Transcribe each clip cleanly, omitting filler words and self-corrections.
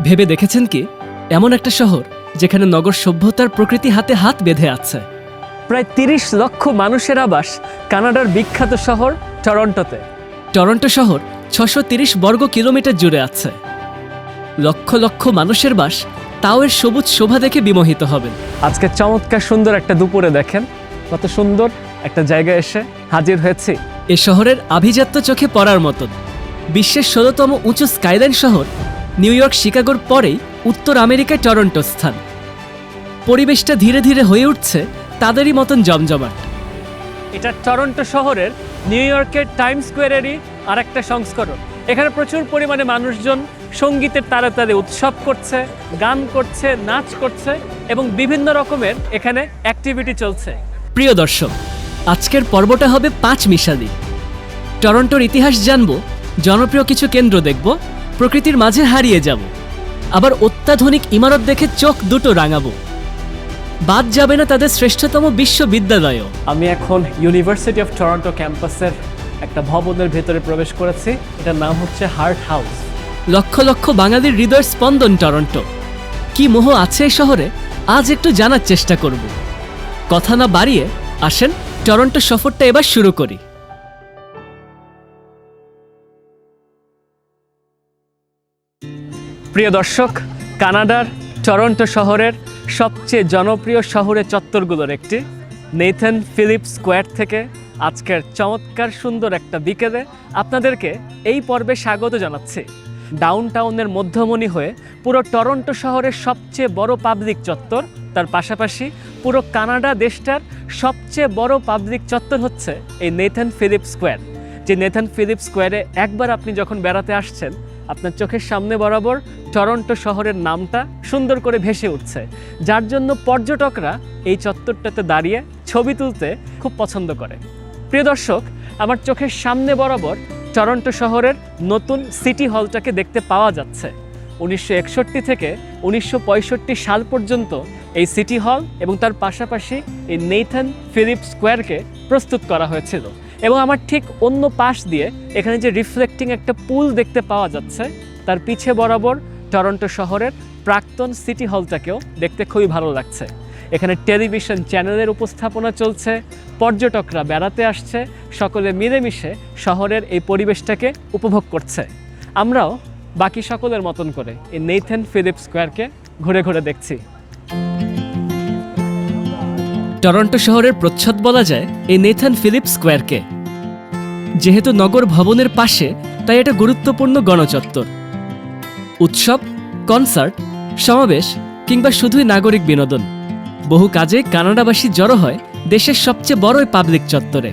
ভেবে দেখেছেন কি, এমন একটা শহর যেখানে নগর সভ্যতার প্রকৃতি হাতে হাত বেঁধে আছে। প্রায় ৩০ লক্ষ মানুষের আবাস কানাডার বিখ্যাত শহর টরন্টোতে। টরন্টো শহর ৬৩০ বর্গ কিলোমিটার জুড়ে আছে। লক্ষ লক্ষ মানুষের বাস, তাও এর সবুজ শোভা দেখে বিমোহিত হবেন। আজকে চমৎকার সুন্দর একটা দুপুরে দেখেন কত সুন্দর একটা জায়গায় এসে হাজির হয়েছি। এ শহরের আভিজাত্য চোখে পড়ার মতন। বিশ্বের ১৬তম উঁচু স্কাইলাইন শহর নিউ ইয়র্ক, শিকাগোর পরেই উত্তর আমেরিকায় টরন্টো স্থান। পরিবেশটা ধীরে ধীরে হয়ে উঠছে তাদেরই মতন জমজমাট। এটা টরন্টো শহরের নিউ ইয়র্কের টাইম স্কোয়ারেরই আর একটা সংস্করণ। এখানে প্রচুর পরিমাণে মানুষজন সঙ্গীতের তালে তালে উৎসব করছে, গান করছে, নাচ করছে এবং বিভিন্ন রকমের এখানে অ্যাক্টিভিটি চলছে। প্রিয় দর্শক, আজকের পর্বটা হবে পাঁচ মিশালি। টরন্টোর ইতিহাস জানব, জনপ্রিয় কিছু কেন্দ্র দেখব, প্রকৃতির মাঝে হারিয়ে যাব, আবার অত্যাধুনিক ইমারত দেখে চোখ দুটো রাঙাবো। বাদ যাবে না তাদের শ্রেষ্ঠতম বিশ্ববিদ্যালয়ও। আমি এখন ইউনিভার্সিটি অফ টরন্টো ক্যাম্পাসের একটা ভবনের ভেতরে প্রবেশ করেছি। এটার নাম হচ্ছে হার্ট হাউস। লক্ষ লক্ষ বাঙালির হৃদয়ের স্পন্দন টরন্টো। কি মোহ আছে এই শহরে, আজ একটু জানার চেষ্টা করব। কথা না বাড়িয়ে আসেন টরন্টো সফরটা এবার শুরু করি। প্রিয় দর্শক, কানাডার টরন্টো শহরের সবচেয়ে জনপ্রিয় শহুরে চত্বরগুলোর একটি নেথান ফিলিপস স্কোয়ার থেকে আজকের চমৎকার সুন্দর একটা বিকেলে আপনাদেরকে এই পর্বে স্বাগত জানাচ্ছি। ডাউনটাউনের মধ্যমণি হয়ে পুরো টরন্টো শহরের সবচেয়ে বড় পাবলিক চত্বর, তার পাশাপাশি পুরো কানাডা দেশটার সবচেয়ে বড় পাবলিক চত্বর হচ্ছে এই নেথান ফিলিপস স্কোয়ার। যে নেথান ফিলিপস স্কোয়ারে একবার আপনি যখন বেড়াতে আসছেন, আপনার চোখের সামনে বরাবর টরন্টো শহরের নামটা সুন্দর করে ভেসে উঠছে, যার জন্য পর্যটকরা এই চত্বরটাতে দাঁড়িয়ে ছবি তুলতে খুব পছন্দ করে। প্রিয় দর্শক, আমার চোখের সামনে বরাবর টরন্টো শহরের নতুন সিটি হলটাকে দেখতে পাওয়া যাচ্ছে। ১৯৬১ থেকে ১৯৬৫ সাল পর্যন্ত এই সিটি হল এবং তার পাশাপাশি এই নেথান ফিলিপস স্কোয়ারকে প্রস্তুত করা হয়েছিল। এবং আমার ঠিক অন্য পাশ দিয়ে এখানে যে রিফ্লেক্টিং একটা পুল দেখতে পাওয়া যাচ্ছে, তার পিছে বরাবর টরন্টো শহরের প্রাক্তন সিটি হলটাকেও দেখতে খুবই ভালো লাগছে। এখানে টেলিভিশন চ্যানেলের উপস্থাপনা চলছে, পর্যটকরা বেড়াতে আসছে, সকলে মিলেমিশে শহরের এই পরিবেশটাকে উপভোগ করছে। আমরাও বাকি সকলের মতন করে এই নেথান ফিলিপস স্কোয়ারকে ঘুরে ঘুরে দেখছি। টরন্টো শহরের প্রচ্ছদ বলা যায় এই নেথান ফিলিপস স্কোয়ারকে। যেহেতু নগর ভবনের পাশে, তাই এটা গুরুত্বপূর্ণ গণচত্বর। উৎসব, কনসার্ট, সমাবেশ কিংবা শুধুই নাগরিক বিনোদন, বহু কাজে কানাডাবাসী জড়ো হয় দেশের সবচেয়ে বড় এই পাবলিক চত্বরে।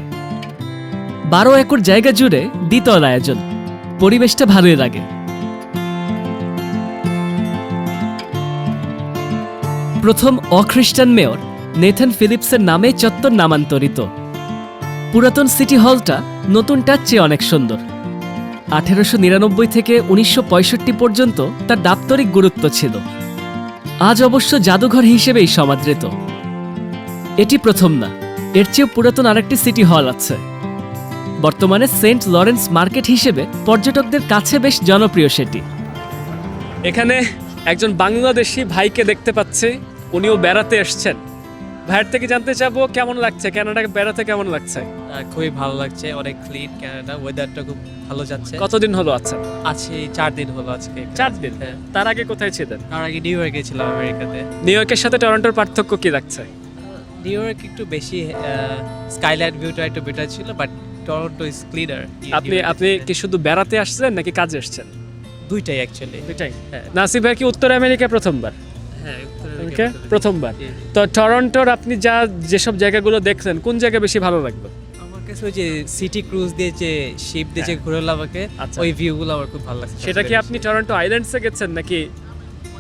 ১২ একর জায়গা জুড়ে দ্বিতল আয়োজন, পরিবেশটা ভালোই লাগে। প্রথম অখ্রিস্টান মেয়র নেথান ফিলিপসের নামে চত্বর নামান্তরিত। পুরাতন সিটি হলটা নতুনটার চেয়ে অনেক সুন্দর। ১৮৯৯ থেকে ১৯৬৫ পর্যন্ত তার দাপ্তরিক গুরুত্ব ছিল। আজ অবশ্য জাদুঘর হিসেবেই সমাদৃত। এটি প্রথম না, এর চেয়ে পুরাতন আরেকটি সিটি হল আছে। বর্তমানে সেন্ট লরেন্স মার্কেট হিসেবে পর্যটকদের কাছে বেশ জনপ্রিয় সেটি। এখানে একজন বাংলাদেশি ভাইকে দেখতে পাচ্ছি, উনিও বেড়াতে এসছেন। ভাইয়ের থেকে জানতে চাবো কেমন লাগছে, কানাডাকে বেড়াতে কেমন লাগছে? খুবই ভালো লাগছে, অনেক ক্লিন কানাডা, ওয়েদারটা খুব ভালো যাচ্ছে। কতদিন হলো আছেন? আছি 4 দিন হলো আজকে। 4 দিন? হ্যাঁ। তার আগে কোথায় ছিলেন? তার আগে নিউ ইয়র্কে ছিলাম, আমেরিকাতে। নিউ ইয়র্কের সাথে টরন্টোর পার্থক্য কি লাগছে? নিউ ইয়র্ক একটু বেশি স্কাইলাইট ভিউটা একটু বেটার ছিল, বাট টরন্টো ইজ ক্লিনার। আপনি কি শুধু বেড়াতে আসছেন নাকি কাজে এসেছেন? দুইটাই অ্যাকচুয়ালি। দুইটাই। নাসিব ভাই কি উত্তর আমেরিকা প্রথমবার? হ্যাঁ, প্রথমবার। তো টরন্টোর আপনি যেসব জায়গাগুলো দেখলেন, কোন জায়গা বেশি ভালো লাগবে? আমার কাছে ওই যে সিটি ক্রুজ দিয়ে যে শিপ দিয়ে যে ঘুরে আমাকে, ওই ভিউগুলো আমার খুব ভালো লাগছে। সেটা কি আপনি টরন্টো আইল্যান্ডসে গেছেন নাকি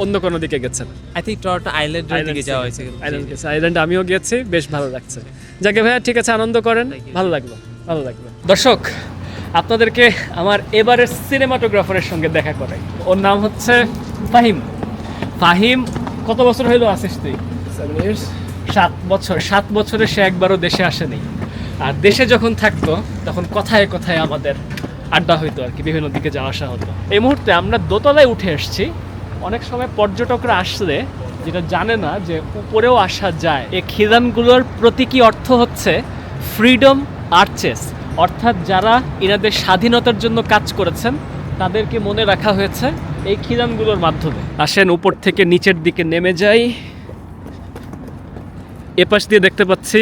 অন্য কোনো দিকে গেছেন? আই থিঙ্ক টরন্টো আইল্যান্ডের দিকে যাওয়া হয়েছে। আইল্যান্ড আমিও গেছি, বেশ ভালো লাগছে। যাকে ভাইয়া, ঠিক আছে, আনন্দ করেন, ভালো লাগলো। দর্শক, আপনাদেরকে আমার এবারের সিনেমাটোগ্রাফারের সঙ্গে দেখা করাই। ওর নাম হচ্ছে ফাহিম। ফাহিম, কত বছর হইলো আসিস তুই? 7 বছর। 7 বছরে সে একবারও দেশে আসেনি। আর দেশে যখন থাকতো তখন কথায় কথায় আমাদের আড্ডা হইতো আর কি, বিভিন্ন দিকে যাওয়া আসা হতো। এই মুহূর্তে আমরা দোতলায় উঠে এসেছি, অনেক সময় পর্যটকরা আসলে যেটা জানে না যে উপরেও আসা যায়। এই খিলানগুলোর প্রতীকী অর্থ হচ্ছে ফ্রিডম আর্চেস, অর্থাৎ যারা এনাদের স্বাধীনতার জন্য কাজ করেছেন তাদেরকে মনে রাখা হয়েছে এই খিলানগুলোর মাধ্যমে। আসেন উপর থেকে নিচের দিকে নেমে যাই। এপাশ দিয়ে দেখতে পাচ্ছি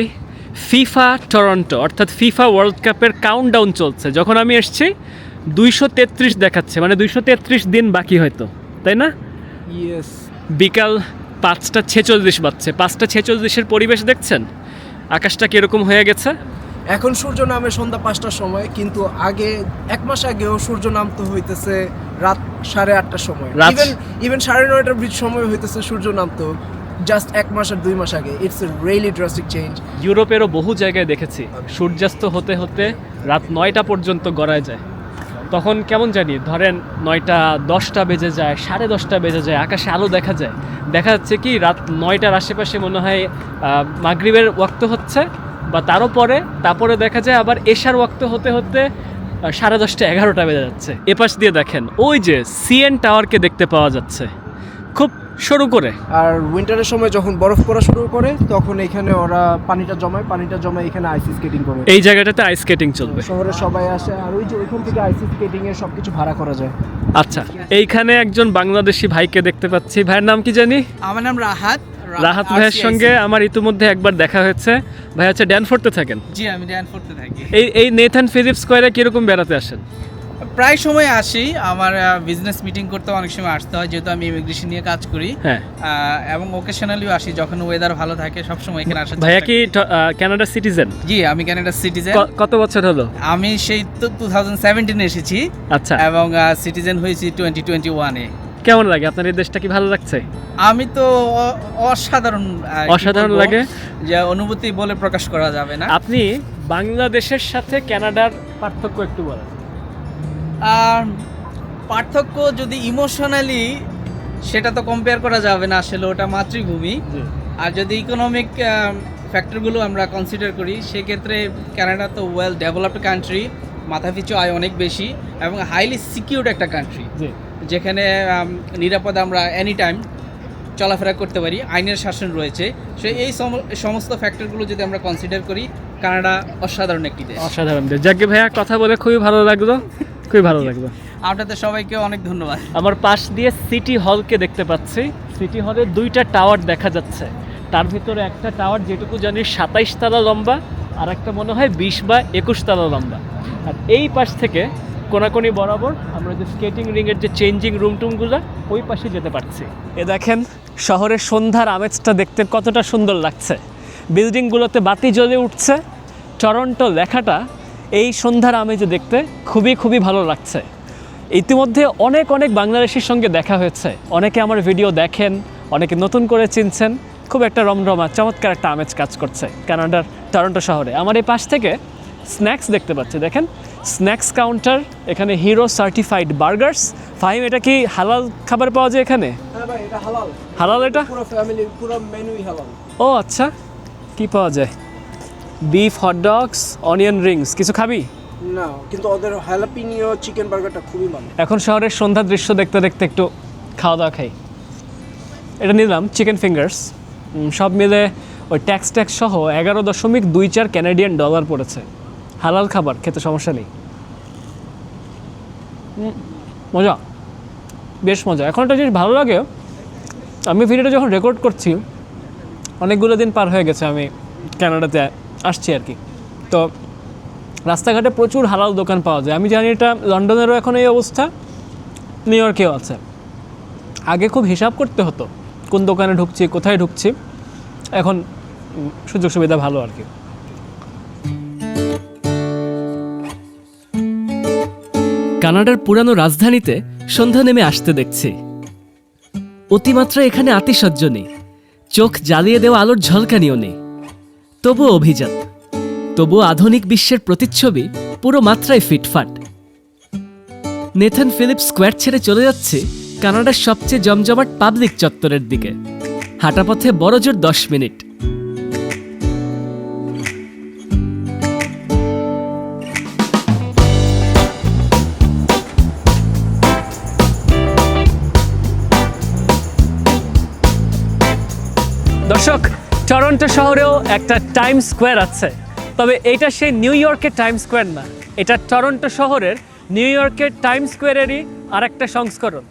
ফিফা টরন্টো, অর্থাৎ ফিফা ওয়ার্ল্ড কাপের কাউন্টডাউন চলছে। যখন আমি এসেছি 233 দেখাচ্ছে, মানে 233 দিন বাকি হয়তো, তাই না? ইয়েস। বিকাল 5:46 বাজছে। 5:46-এর পরিবেশ দেখছেন, আকাশটা কিরকম হয়ে গেছে। এখন সূর্য নামে সন্ধ্যা 5টার সময়, কিন্তু আগে 1 মাস আগেও সূর্য নামতে হইতেছে রাত 8:30টার সময়। ইভেন 9:30টার সময় হইতেছে সূর্য নামতো জাস্ট 1 মাস আর 2 মাস আগে। It's a really drastic change. ইউরোপেরও বহু জায়গায় দেখেছি সূর্যাস্ত হতে হতে রাত 9টা পর্যন্ত গড়ায় যায়। তখন কেমন জানি, ধরেন 9টা 10টা বেজে যায়, 10:30 বেজে যায়, আকাশে আলো দেখা যায়। দেখা যাচ্ছে কি রাত 9টার আশেপাশে মনে হয় মাগরিবের ওয়াক্ত হচ্ছে বা তারও পরে, তারপরে দেখা যায় আবার এশার ওয়াক্ত হতে হতে 10:30 11টা বেজে যাচ্ছে। এপাশ দিয়ে দেখেন ওই যে সিএন টাওয়ারকে দেখতে পাওয়া যাচ্ছে খুব সরু করে। আর উইন্টারের সময় যখন বরফ পড়া শুরু করে তখন এখানে ওরা পানিটা জমায় এখানে আইস স্কেটিং করে। এই জায়গাটাতে আইস স্কেটিং চলবে। শহরে সবাই আসে, আর ওই যে ওইখান থেকে আইস স্কেটিং এর সবকিছু ভাড়া করা যায়। আচ্ছা, এইখানে একজন বাংলাদেশি ভাইকে দেখতে পাচ্ছি। ভাইয়ের নাম কি জানি? আমার নাম রাহাত ভাইয়ের সঙ্গে আমার ইতিমধ্যে একবার দেখা হয়েছে। ভাই হচ্ছে ড্যানফোর্ডে থাকেন। জি, আমি ড্যানফোর্ডে থাকি। এই নেথান ফিলিপস স্কয়ারে কিরকম বেড়াতে আসেন? প্রায় সময় আসি, আমার বিজনেস মিটিং করতে অনেক সময় আসতে হয়, যেহেতু আমি ইমিগ্রেশন নিয়ে কাজ করি। হ্যাঁ। এবং ওকেশনালিও আসি যখন ওয়েদার ভালো থাকে, সব সময় এখানে আসার ভাইয়া চেষ্টা কি করি। কানাডার সিটিজেন? জি, আমি কানাডার সিটিজেন। কত বছর হলো? আমি সেই তো 2017 এসেছি। আচ্ছা। এবং সিটিজেন হয়েছি 2021-এ। কেমন লাগে আপনার এই দেশটা? কি ভালো লাগছে? আমি তো অসাধারণ অসাধারণ লাগে, যে অনুভূতি বলে প্রকাশ করা যাবে না। আপনি বাংলাদেশের সাথে কানাডার পার্থক্য একটু বলেন। আর পার্থক্য যদি ইমোশনালি, সেটা তো কম্পেয়ার করা যাবে না, আসলে ওটা মাতৃভূমি। আর যদি ইকোনমিক ফ্যাক্টরগুলো আমরা কনসিডার করি, সেক্ষেত্রে কানাডা তো ওয়েল ডেভেলপড কান্ট্রি, মাথাপিছু আয় অনেক বেশি এবং হাইলি সিকিউরড একটা কান্ট্রি, যেখানে নিরাপদে আমরা এনি টাইম চলাফেরা করতে পারি, আইনের শাসন রয়েছে। সো এই সমস্ত ফ্যাক্টরগুলো যদি আমরা কনসিডার করি, কানাডা অসাধারণ একটি দেশ। অসাধারণ দেশ। যাকে ভাইয়া, কথা বলে খুবই ভালো লাগলো, খুবই ভালো লাগলো। আপনাদের সবাইকে অনেক ধন্যবাদ। আমার পাশ দিয়ে সিটি হলকে দেখতে পাচ্ছি। সিটি হলে 2টা টাওয়ার দেখা যাচ্ছে। তার ভিতরে একটা টাওয়ার যেটুকু জানি 27 তলা লম্বা, আর একটা মনে হয় 20 বা 21 তলা লম্বা। আর এই পাশ থেকে কোনাকুনি বরাবর আমরা যে স্কেটিং রিংয়ের যে চেঞ্জিং রুমটুমগুলো, ওই পাশে যেতে পারছি। এ দেখেন শহরের সন্ধ্যার আমেজটা দেখতে কতটা সুন্দর লাগছে। বিল্ডিংগুলোতে বাতি জ্বলে উঠছে, টরন্টো লেখাটা এই সন্ধ্যার আমেজে দেখতে খুবই খুবই ভালো লাগছে। ইতিমধ্যে অনেক বাংলাদেশির সঙ্গে দেখা হয়েছে। অনেকে আমার ভিডিও দেখেন, অনেকে নতুন করে চিনছেন। খুব একটা রমরমা চমৎকার একটা আমেজ কাজ করছে কানাডার টরন্টো শহরে। আমার এই পাশ থেকে স্ন্যাক্স দেখতে পাচ্ছি, দেখেন স্ন্যাক্স কাউন্টার। এখানে হিরো সার্টিফাইড বার্গার্স। ফাহিম, এটা কি হালাল খাবার পাওয়া যায় এখানে? হ্যাঁ ভাই, এটা হালাল। হালাল এটা? পুরো ফ্যামিলি, পুরো মেনুই হালাল। ও আচ্ছা, কি পাওয়া যায়? Beef hot dogs, onion Rings. কিছু খাবি? না, কিন্তু ওদের হ্যালাপিনিও চিকেন বার্গারটা খুবই ভালো। এখন শহরের সন্ধ্যার দৃশ্য দেখতে দেখতে একটু খাওয়া দাওয়া খাই। এটা নিলাম চিকেন ফিঙ্গার্স। সব মিলে ওই ট্যাক্স সহ 11.24 ক্যানাডিয়ান ডলার পড়েছে। হালাল খাবার, খেতে সমস্যা নেই। মজা, বেশ মজা। এখন একটা জিনিস ভালো লাগে, আমি ভিডিওটা যখন রেকর্ড করছি অনেকগুলো দিন পার হয়ে গেছে আমি কানাডাতে আসছি আর কি। তো রাস্তাঘাটে প্রচুর হালাল দোকান পাওয়া যায়। আমি জানি এটা লন্ডনেরও এখন এই অবস্থা, নিউ ইয়র্কেও আছে। আগে খুব হিসাব করতে হতো কোন দোকানে ঢুকছি, কোথায় ঢুকছি। এখন সুযোগ সুবিধা ভালো আর কি। কানাডার পুরানো রাজধানীতে সন্ধ্যা নেমে আসতে দেখছি। অতিমাত্রা এখানে আতিশয্য নেই, চোখ জ্বালিয়ে দেওয়া আলোর ঝলকানিও নেই। তবুও অভিজাত, তবুও আধুনিক বিশ্বের প্রতিচ্ছবি পুরো মাত্রায় ফিটফাট। নেথান ফিলিপস স্কয়ার ছেড়ে চলে যাচ্ছে কানাডার সবচেয়ে জমজমাট পাবলিক চত্বরের দিকে। হাঁটাপথে বড়জোর 10 মিনিট। দর্শক, টরন্টো শহরেও একটা টাইম স্কোয়ার আছে, তবে এটা সেই নিউ ইয়র্কের টাইম স্কোয়ার না, এটা টরন্টো শহরের নিউ ইয়র্কের টাইম স্কোয়ারেরই আর একটা সংস্করণ।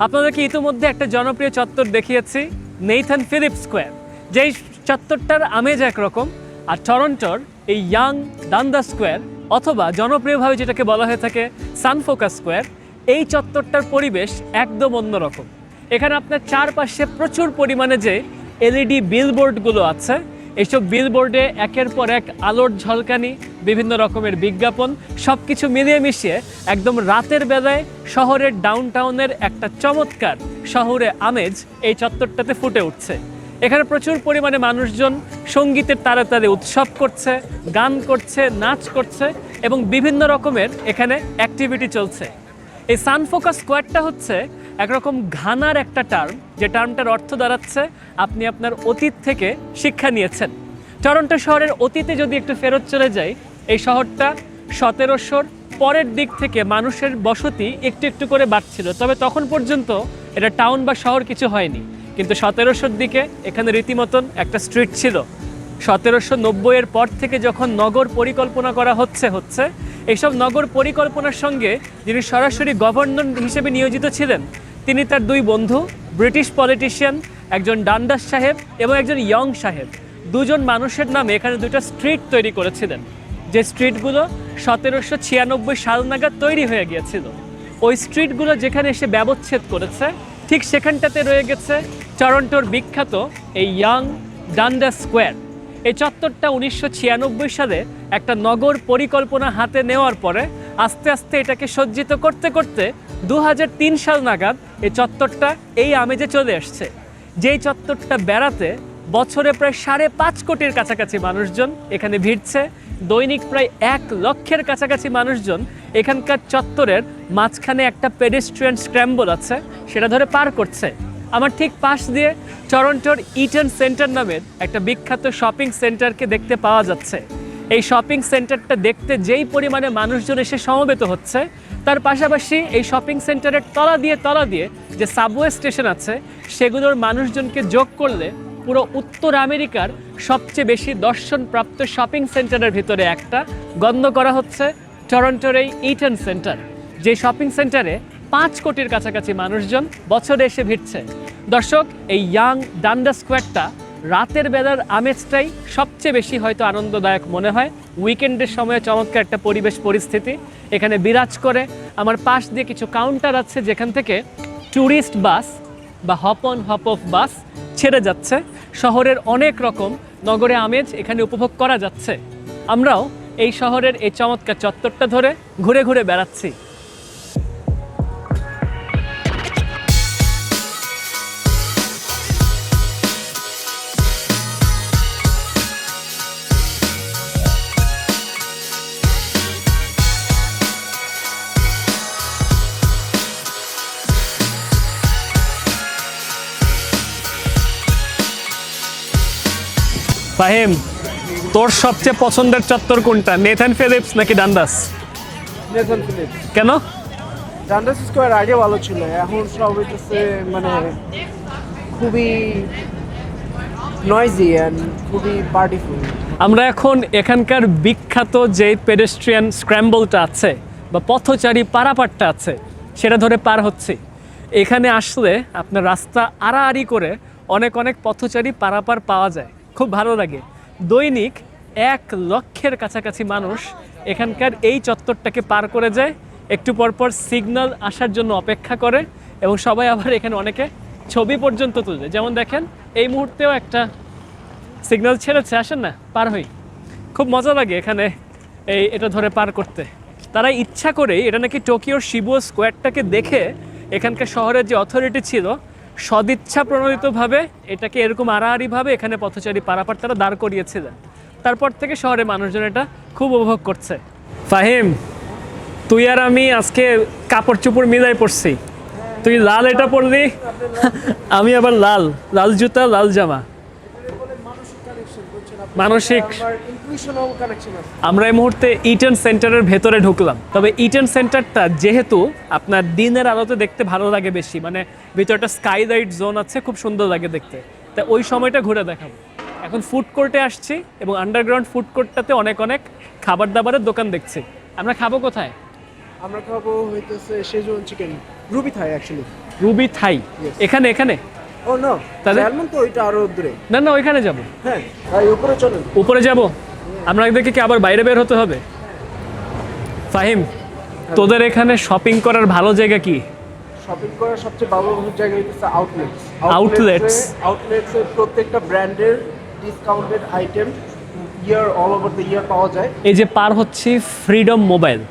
আপনাদেরকে ইতিমধ্যে একটা জনপ্রিয় চত্বর দেখিয়েছি, নেইথান ফিলিপ স্কোয়ার, যেই চত্বরটার আমেজ একরকম, আর টরন্টোর এই ইয়াং ডান্ডা স্কোয়ার অথবা জনপ্রিয়ভাবে যেটাকে বলা হয়ে থাকে সানফোকাস স্কোয়ার, এই চত্বরটার পরিবেশ একদম অন্যরকম। এখানে আপনার চারপাশে প্রচুর পরিমাণে যে এলইডি বিলবোর্ডগুলো আছে, এইসব বিলবোর্ডে একের পর এক আলোর ঝলকানি, বিভিন্ন রকমের বিজ্ঞাপন, সব কিছু মিলিয়ে মিশিয়ে একদম রাতের বেলায় শহরের ডাউনটাউনের একটা চমৎকার শহুরে আমেজ এই চত্বরটাতে ফুটে উঠছে। এখানে প্রচুর পরিমাণে মানুষজন সঙ্গীতের তারে তারে উৎসব করছে, গান করছে, নাচ করছে এবং বিভিন্ন রকমের এখানে অ্যাক্টিভিটি চলছে। এই সানফোকাস স্কোয়ারটা হচ্ছে একরকম ঘানার একটা টার্ম, যে টার্মটার অর্থ দাঁড়াচ্ছে আপনি আপনার অতীত থেকে শিক্ষা নিয়েছেন। টরন্টো শহরের অতীতে যদি একটু ফেরত চলে যাই, এই শহরটা 1700-র পরের দিক থেকে মানুষের বসতি একটু একটু করে বাড়ছিল, তবে তখন পর্যন্ত এটা টাউন বা শহর কিছু হয়নি। কিন্তু 1700-র দিকে এখানে রীতিমতন একটা স্ট্রিট ছিল। 1790-এর পর থেকে যখন নগর পরিকল্পনা করা হচ্ছে এইসব নগর পরিকল্পনার সঙ্গে যিনি সরাসরি গভর্নর হিসেবে নিয়োজিত ছিলেন, তিনি তার দুই বন্ধু, ব্রিটিশ পলিটিশিয়ান, একজন ডান্ডাস সাহেব এবং একজন ইয়ং সাহেব, দুজন মানুষের নামে এখানে দুটো স্ট্রিট তৈরি করেছিলেন, যে স্ট্রিটগুলো 1796 সাল নাগাদ তৈরি হয়ে গিয়েছিল। ওই স্ট্রিটগুলো যেখানে এসে ব্যবচ্ছেদ করেছে, ঠিক সেখানটাতে রয়ে গেছে টরন্টোর বিখ্যাত এই ইয়াং ডান্ডাস স্কোয়ার। এই চত্বরটা 1996 সালে একটা নগর পরিকল্পনা হাতে নেওয়ার পরে আস্তে আস্তে এটাকে সজ্জিত করতে করতে 2003 সাল নাগাদ এই চত্বরটা এই আমেজে চলে আসছে। যেই চত্বরটা বেড়াতে বছরে প্রায় 5.5 কোটির কাছাকাছি মানুষজন এখানে ভিড়ছে। দৈনিক প্রায় 1 লক্ষের কাছাকাছি মানুষজন এখানকার চত্বরের মাঝখানে একটা পেডেস্ট্রিয়ান স্ক্র্যাম্বল আছে, সেটা ধরে পার করছে। আমার ঠিক পাশ দিয়ে টরন্টোর ইটন সেন্টার নামের একটা বিখ্যাত শপিং সেন্টারকে দেখতে পাওয়া যাচ্ছে। এই শপিং সেন্টারটা দেখতে যেই পরিমাণে মানুষজন এসে সমবেত হচ্ছে, তার পাশাপাশি এই শপিং সেন্টারের তলা দিয়ে যে সাবওয়ে স্টেশন আছে, সেগুলোর মানুষজনকে যোগ করলে পুরো উত্তর আমেরিকার সবচেয়ে বেশি দর্শনপ্রাপ্ত শপিং সেন্টারের ভিতরে একটা গণ্য করা হচ্ছে টরন্টোর এই ইটন সেন্টার, যে শপিং সেন্টারে 5 কোটির কাছাকাছি মানুষজন বছরে এসে ভিড়ছে। দর্শক, এই ইয়াং ডান্ডা স্কোয়ারটা রাতের বেলার আমেজটাই সবচেয়ে বেশি হয়তো আনন্দদায়ক মনে হয়। উইকেন্ডের সময়ে চমৎকার একটা পরিবেশ পরিস্থিতি এখানে বিরাজ করে। আমার পাশ দিয়ে কিছু কাউন্টার আছে, যেখান থেকে ট্যুরিস্ট বাস বা হপ অন হপ অফ বাস ছেড়ে যাচ্ছে। শহরের অনেক রকম নগরে আমেজ এখানে উপভোগ করা যাচ্ছে। আমরাও এই শহরের এই চমৎকার চত্বরটা ধরে ঘুরে ঘুরে বেড়াচ্ছি। ফাহিম, তোর সবচেয়ে পছন্দের চত্বর কোনটা, নেথান ফিলিপস নাকি ডান্ডাস? Nathan Phillips. কেন? ডান্ডাস স্কোয়ার আগে ভালো ছিল, এখন সব হইতেছে মানে খুবই নয়েজি অ্যান্ড খুবই পার্টিফুল। আমরা এখন এখানকার বিখ্যাত যে পেডেস্ট্রিয়ান স্ক্র্যাম্বলটা আছে বা পথচারী পারাপারটা আছে, সেটা ধরে পার হচ্ছি। এখানে আসলে আপনার রাস্তা আড়াআড়ি করে অনেক অনেক পথচারী পারাপার পাওয়া যায়, খুব ভালো লাগে। দৈনিক 1 লক্ষের কাছাকাছি মানুষ এখানকার এই চত্বরটাকে পার করে যায়, একটু পরপর সিগন্যাল আসার জন্য অপেক্ষা করে এবং সবাই আবার এখানে অনেকে ছবি পর্যন্ত তুলে। যেমন দেখেন, এই মুহূর্তেও একটা সিগন্যাল ছেড়েছে, আসেন না পার হই। খুব মজা লাগে এখানে এটা ধরে পার করতে। তারা ইচ্ছা করেই, এটা নাকি টোকিওর শিবুয়া স্কোয়ারটাকে দেখে এখানকার শহরের যে অথরিটি ছিল, সদিচ্ছা প্রণোদিতভাবে এটাকে এরকম আড়াআড়িভাবে এখানে পথচারী পারাপার তারা দাঁড় করিয়েছিলেন। তারপর থেকে শহরে মানুষজন এটা খুব উপভোগ করছে। ফাহিম, তুই আর আমি আজকে কাপড় চোপড় মিলাই পড়ছি। তুই লাল এটা পরলি, আমি আবার লাল জুতা, লাল জামা। মানসিক আমরা এই মুহূর্তে ইটন সেন্টারের ভেতরে ঢুকলাম। তবে ইটন সেন্টারটা যেহেতু আপনার দিনের আলোতে দেখতে ভালো লাগে বেশি, মানে ভিতরটা স্কাইলাইট জোন আছে, খুব সুন্দর লাগে দেখতে। তা ওই সময়টা ঘুরে দেখাবো। এখন ফুড কোর্টে আসছি এবং আন্ডারগ্রাউন্ড ফুড কোর্টটাতে অনেক অনেক খাবার দাবারের দোকান দেখছি। আমরা খাবো কোথায়? আমরা খাবো হইতেছে সেজওয়ান চিকেন, রুবি থাই অ্যাকচুয়ালি। রুবি থাই? Yes. এখানে এখানে? ও নো, তাহলে? স্যালমন তো ওইটা আরো দূরে। না না, ওইখানে যাব। হ্যাঁ, ভাই উপরে চলেন। উপরে যাব? আপনাদেরকে কি আবার বাইরে বের হতে হবে? ফাহিম, তোদের এখানে শপিং করার ভালো জায়গা কি? শপিং করার সবচেয়ে ভালো জায়গা হইতেছে আউটলেটস। Outlets? আউটলেটসে প্রত্যেকটা ব্র্যান্ডের discounted item all over the year পাওয়া যায়। এই যে পার হচ্ছে ফ্রিডম মোবাইল,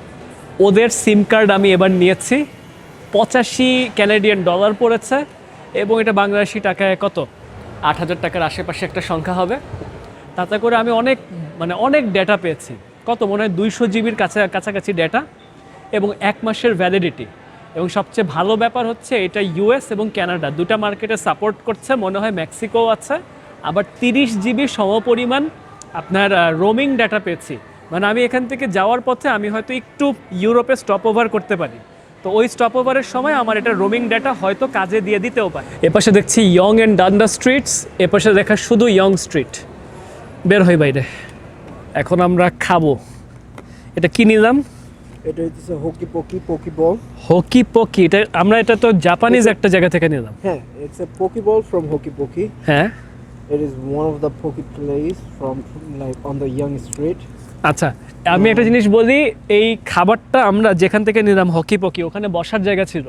ওদের সিম কার্ড আমি এবার নিয়েছি। 85 ক্যানাডিয়ান ডলার পড়েছে এবং এটা বাংলাদেশি টাকায় কত, 8,000 টাকার আশেপাশে একটা সংখ্যা হবে। তাতে করে আমি অনেক ডেটা পেয়েছি। কত মনে হয় 200 জিবির কাছাকাছি ডেটা এবং 1 মাসের ভ্যালিডিটি। এবং সবচেয়ে ভালো ব্যাপার হচ্ছে এটা ইউএস এবং কানাডা দুটা মার্কেটে সাপোর্ট করছে, মনে হয় মেক্সিকো আছে। আবার 30 জিবি সমপরিমাণ আপনার রোমিং ডাটা পেয়েছি। মানে আমি এখান থেকে যাওয়ার পথে আমি হয়তো একটু ইউরোপে স্টপ ওভার করতে পারি, তো ওই স্টপ ওভারের সময় আমার এটা রোমিং ডাটা হয়তো কাজে দিয়ে দিতেও পারে। এপাশে দেখছি ইয়ং অ্যান্ড ডান্ডা স্ট্রিটস, এপাশে দেখা শুধু ইয়ং স্ট্রিট। বের হই বাইরে, এখন আমরা খাবো। এটা কি নিলাম? এটা হইতেছে হকি পকি পোকি বল। হকি পকি, এটা তো জাপানিজ একটা জায়গা থেকে নিলাম। হ্যাঁ, it's a pokey ball from hokey pokey. হ্যাঁ, It is one of the poke place from like on the young street. আচ্ছা আমি একটা জিনিস বলি, এই খাবারটা আমরা যেখান থেকে নিলাম হকি পকি, ওখানে বসার জায়গা ছিল,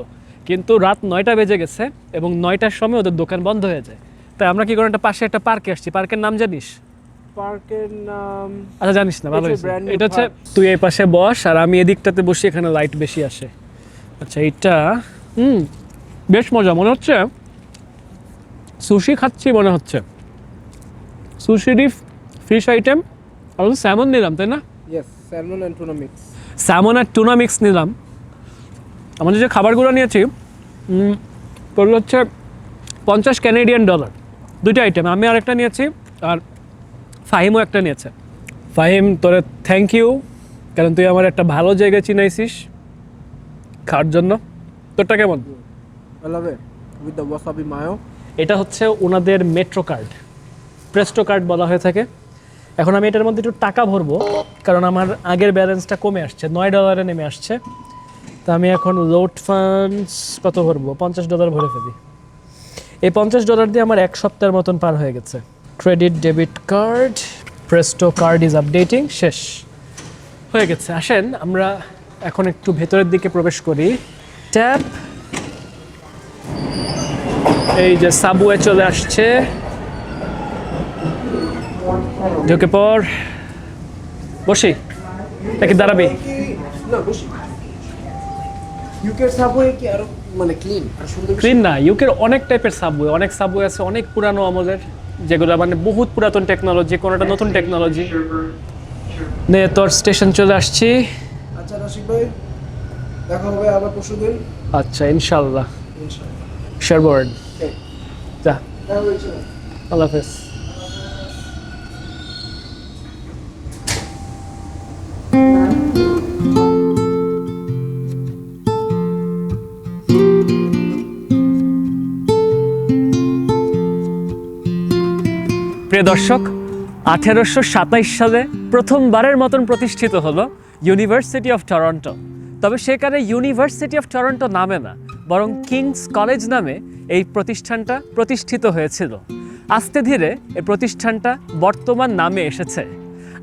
কিন্তু রাত 9টা বেজে গেছে এবং 9টার সময় ওদের দোকান বন্ধ হয়ে যায়। তাই আমরা কি করে একটা পাশে একটা পার্কে আসছি। পার্কের নাম জানিস? পার্কের নাম আচ্ছা জানিস না, ভালো It's a হয়েছে। brand new এটা হচ্ছে park. তুই এই পাশে বস আর আমি এদিকটাতে বসি, এখানে লাইট বেশি আসে। আচ্ছা এইটা বেশ মজা, মনে হচ্ছে সুশি খাচ্ছি মনে হচ্ছে। সুশিরই ফিশ আইটেম আর স্যামন নিলাম, তাই না? Yes, salmon and tuna mix. Salmon আর টুনা মিক্স নিলাম। আমাদের যে খাবারগুলো নিয়েছি ওগুলো হচ্ছে 50 ক্যানাডিয়ান ডলার, দুইটা আইটেম। আমি আরেকটা নিয়েছি আর ফাহিমও একটা নিয়েছে। ফাহিম তোরে থ্যাংক ইউ, কারণ তুই আমার একটা ভালো জায়গা চিনাইছিস খাওয়ার জন্য। তোরটা কেমন? I love it with the wasabi mayo. এটা হচ্ছে ওনাদের মেট্রো কার্ড, প্রেস্টো কার্ড বলা হয়ে থাকে। এখন আমি এটার মধ্যে একটু টাকা ভরবো, কারণ আমার আগের ব্যালেন্সটা কমে আসছে, $9 নেমে আসছে। তো আমি এখন লোড ফান্ডস কত ভরবো, $50 ভরে ফেলি। এই $50 দিয়ে আমার 1 সপ্তাহের মতন পার হয়ে গেছে। Credit debit card, Presto card is updating, শেষ হয়ে গেছে। আসেন আমরা এখন একটু ভেতরের দিকে প্রবেশ করি। ট্যাপ, এই যে সাবওয়ে চলে আসছে, ঢুকে পর বসি নাকি দাঁড়াবি? না, বসি। ইউকের সাবওয়ে কি আরো মানে ক্লিন আর সুন্দর? ক্লিন না, ইউকের অনেক টাইপের সাবওয়ে, অনেক সাবওয়ে আছে অনেক পুরানো আমলের, যেগুলো মানে বহুত পুরাতন টেকনোলজি, কোনোটা নতুন টেকনোলজি। নে তোর স্টেশন চলে আসছি। আচ্ছা রশিক ভাই, দেখা হবে আবার পরশুদিন আচ্ছা ইনশাল্লাহ, ইনশাআল্লাহ। শেরবোর্ড Okay, যা, দেখা হবে ইনশাআল্লাহ। আল্লাহ হাফেজ। প্রিয় দর্শক, 1827 সালে প্রথমবারের মতন প্রতিষ্ঠিত হলো ইউনিভার্সিটি অফ টরন্টো। তবে সেখানে ইউনিভার্সিটি অফ টরন্টো নামে না, বরং কিংস কলেজ নামে এই প্রতিষ্ঠানটা প্রতিষ্ঠিত হয়েছিল। আস্তে ধীরে এই প্রতিষ্ঠানটা বর্তমান নামে এসেছে।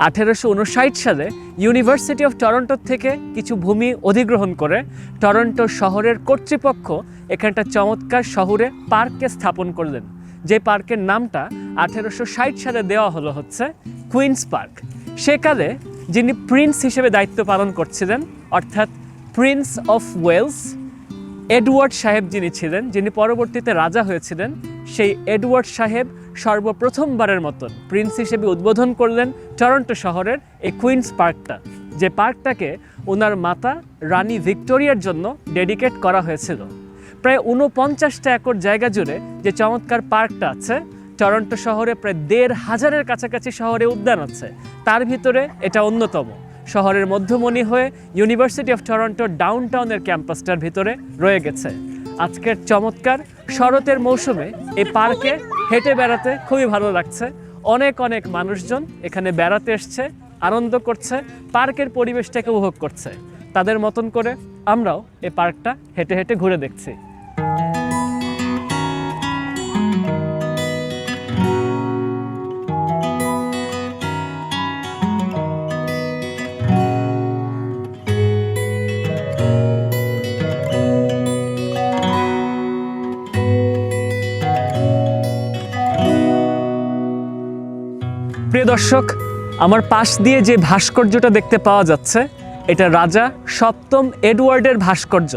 1859 সালে ইউনিভার্সিটি অফ টরন্টো থেকে কিছু ভূমি অধিগ্রহণ করে টরন্টো শহরের কর্তৃপক্ষ এখানটা চমৎকার শহুরে পার্কে স্থাপন করলেন, যে পার্কের নামটা 1860 সালে দেওয়া হলো হচ্ছে কুইন্স পার্ক। সেকালে যিনি প্রিন্স হিসেবে দায়িত্ব পালন করছিলেন, অর্থাৎ প্রিন্স অফ ওয়েলস এডওয়ার্ড সাহেব যিনি ছিলেন, যিনি পরবর্তীতে রাজা হয়েছিলেন, সেই এডওয়ার্ড সাহেব সর্বপ্রথমবারের মতন প্রিন্স হিসেবে উদ্বোধন করলেন টরন্টো শহরের এই কুইন্স পার্কটা, যে পার্কটাকে ওনার মাতা রানী ভিক্টোরিয়ার জন্য ডেডিকেট করা হয়েছিল। প্রায় 49টা একর জায়গা জুড়ে যে চমৎকার পার্কটা আছে, টরন্টো শহরে প্রায় 1,500-এর কাছাকাছি শহরে উদ্যান আছে, তার ভিতরে এটা অন্যতম। শহরের মধ্যমণি হয়ে ইউনিভার্সিটি অফ টরন্টো ডাউনটাউনের ক্যাম্পাসটার ভিতরে রয়ে গেছে। আজকের চমৎকার শরতের মৌসুমে এই পার্কে হেঁটে বেড়াতে খুবই ভালো লাগছে। অনেক অনেক মানুষজন এখানে বেড়াতে এসছে, আনন্দ করছে, পার্কের পরিবেশটাকে উপভোগ করছে। তাদের মতন করে আমরাও এই পার্কটা হেঁটে হেঁটে ঘুরে দেখছি। প্রিয় দর্শক, আমার পাশ দিয়ে যে ভাস্কর্যটা দেখতে পাওয়া যাচ্ছে এটা রাজা সপ্তম এডওয়ার্ডের ভাস্কর্য।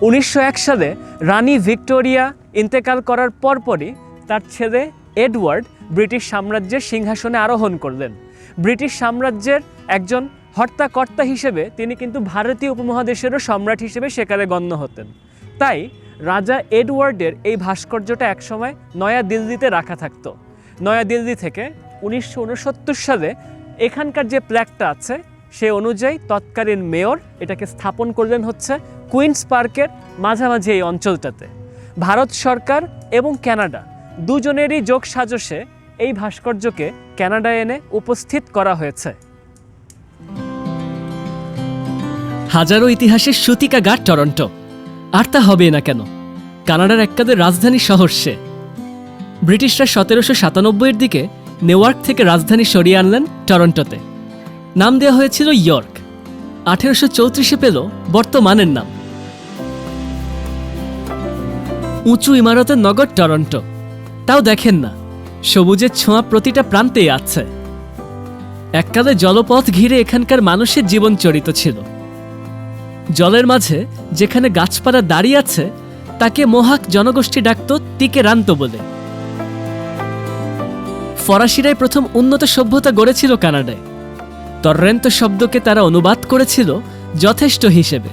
1901 সালে রানী ভিক্টোরিয়া ইন্তেকাল করার পরপরই তার ছেলে এডওয়ার্ড ব্রিটিশ সাম্রাজ্যের সিংহাসনে আরোহণ করলেন। ব্রিটিশ সাম্রাজ্যের একজন হর্তাকর্তা হিসেবে তিনি কিন্তু ভারতীয় উপমহাদেশেরও সম্রাট হিসেবে সেকালে গণ্য হতেন। তাই রাজা এডওয়ার্ডের এই ভাস্কর্যটা একসময় নয়া দিল্লিতে রাখা থাকতো। নয়া দিল্লি থেকে 1969 সালে এখানকার যে প্ল্যাকটা আছে সে অনুযায়ী তৎকালীন মেয়র এটাকে স্থাপন করলেন হচ্ছে কুইন্স পার্কের মাঝামাঝি এই অঞ্চলটাতে। ভারত সরকার এবং কানাডা দুজনেরই যোগ সাজসে এই ভাস্কর্যকে কানাডায় এনে উপস্থিত করা হয়েছে। হাজারো ইতিহাসের সূতিকাগার টরন্টো, আর তা হবে না কেন, কানাডার এককালের রাজধানী শহর সে। ব্রিটিশরা 1797-এর দিকে নিউইয়র্ক থেকে রাজধানী সরিয়ে আনলেন টরন্টোতে। নাম দেওয়া হয়েছিল ইয়র্ক। 1834-এ পেল বর্তমানের নাম। উঁচু ইমারতের নগর টরন্টো, তাও দেখেন না, সবুজের ছোঁয়া প্রতিটা প্রান্তেই আছে। এককালে জলপথ ঘিরে এখানকার মানুষের জীবন চরিত ছিল। জলের মাঝে যেখানে গাছপালা দাঁড়িয়ে আছে তাকে মোহাক জনগোষ্ঠী ডাকত তিকেরান্ত বলে। ফরাসিরাই প্রথম উন্নত সভ্যতা গড়েছিল কানাডায়। টররেন্তো শব্দকে তারা অনুবাদ করেছিল যথেষ্ট হিসেবে।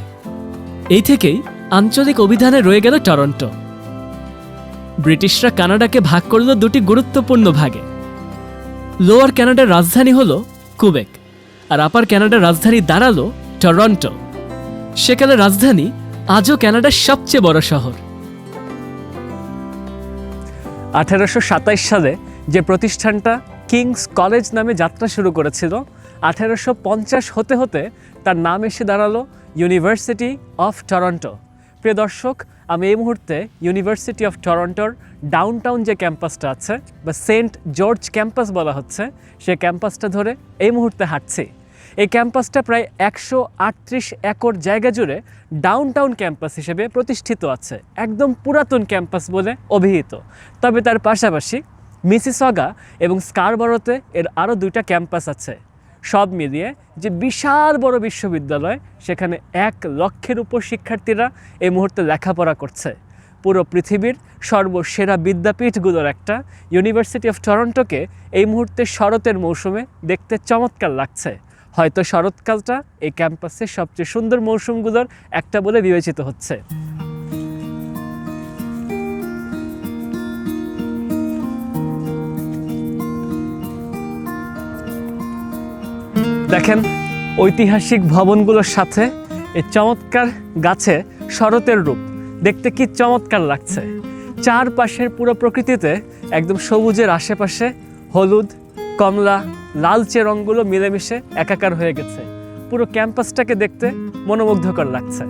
এই থেকেই আঞ্চলিক অভিধানে রয়ে গেল টরন্টো। ব্রিটিশরা কানাডাকে ভাগ করল দুটি গুরুত্বপূর্ণ ভাগে। লোয়ার কানাডার রাজধানী হল কুবেক, আর আপার কানাডার রাজধানী দাঁড়ালো টরন্টো। সেকালের রাজধানী আজও কানাডার সবচেয়ে বড় শহর। 1827 সালে যে প্রতিষ্ঠানটা কিংস কলেজ নামে যাত্রা শুরু করেছিল, 1850 হতে হতে তার নাম এসে দাঁড়ালো ইউনিভার্সিটি অফ টরন্টো। প্রিয় দর্শক, আমি এই মুহূর্তে ইউনিভার্সিটি অফ টরন্টোর ডাউনটাউন যে ক্যাম্পাসটা আছে বা সেন্ট জর্জ ক্যাম্পাস বলা হচ্ছে, সে ক্যাম্পাসটা ধরে এই মুহূর্তে হাঁটছি। এই ক্যাম্পাসটা প্রায় 138 একর জায়গা জুড়ে ডাউনটাউন ক্যাম্পাস হিসেবে প্রতিষ্ঠিত আছে। একদম পুরাতন ক্যাম্পাস বলে অভিহিত। তবে তার পাশাপাশি মিসিসগা এবং স্কারবরোতে এর আরও 2টা ক্যাম্পাস আছে। সব মিলিয়ে যে বিশাল বড় বিশ্ববিদ্যালয়, সেখানে 1 লক্ষের উপর শিক্ষার্থীরা এই মুহূর্তে লেখাপড়া করছে। পুরো পৃথিবীর সর্বসেরা বিদ্যাপীঠগুলোর একটা ইউনিভার্সিটি অফ টরন্টোকে এই মুহূর্তে শরতের মৌসুমে দেখতে চমৎকার লাগছে। হয়তো শরৎকালটা এই ক্যাম্পাসের সবচেয়ে সুন্দর মৌসুমগুলোর একটা বলে বিবেচিত হচ্ছে। দেখেন, ঐতিহাসিক ভবনগুলোর সাথে এই চমৎকার গাছে শরতের রূপ দেখতে কি চমৎকার লাগছে। চারপাশের পুরো প্রকৃতিতে একদম সবুজের আশেপাশে হলুদ, কমলা, লালচে রঙগুলো মিলেমিশে একাকার হয়ে গেছে। পুরো ক্যাম্পাসটাকে দেখতে মনোমুগ্ধকর লাগছে।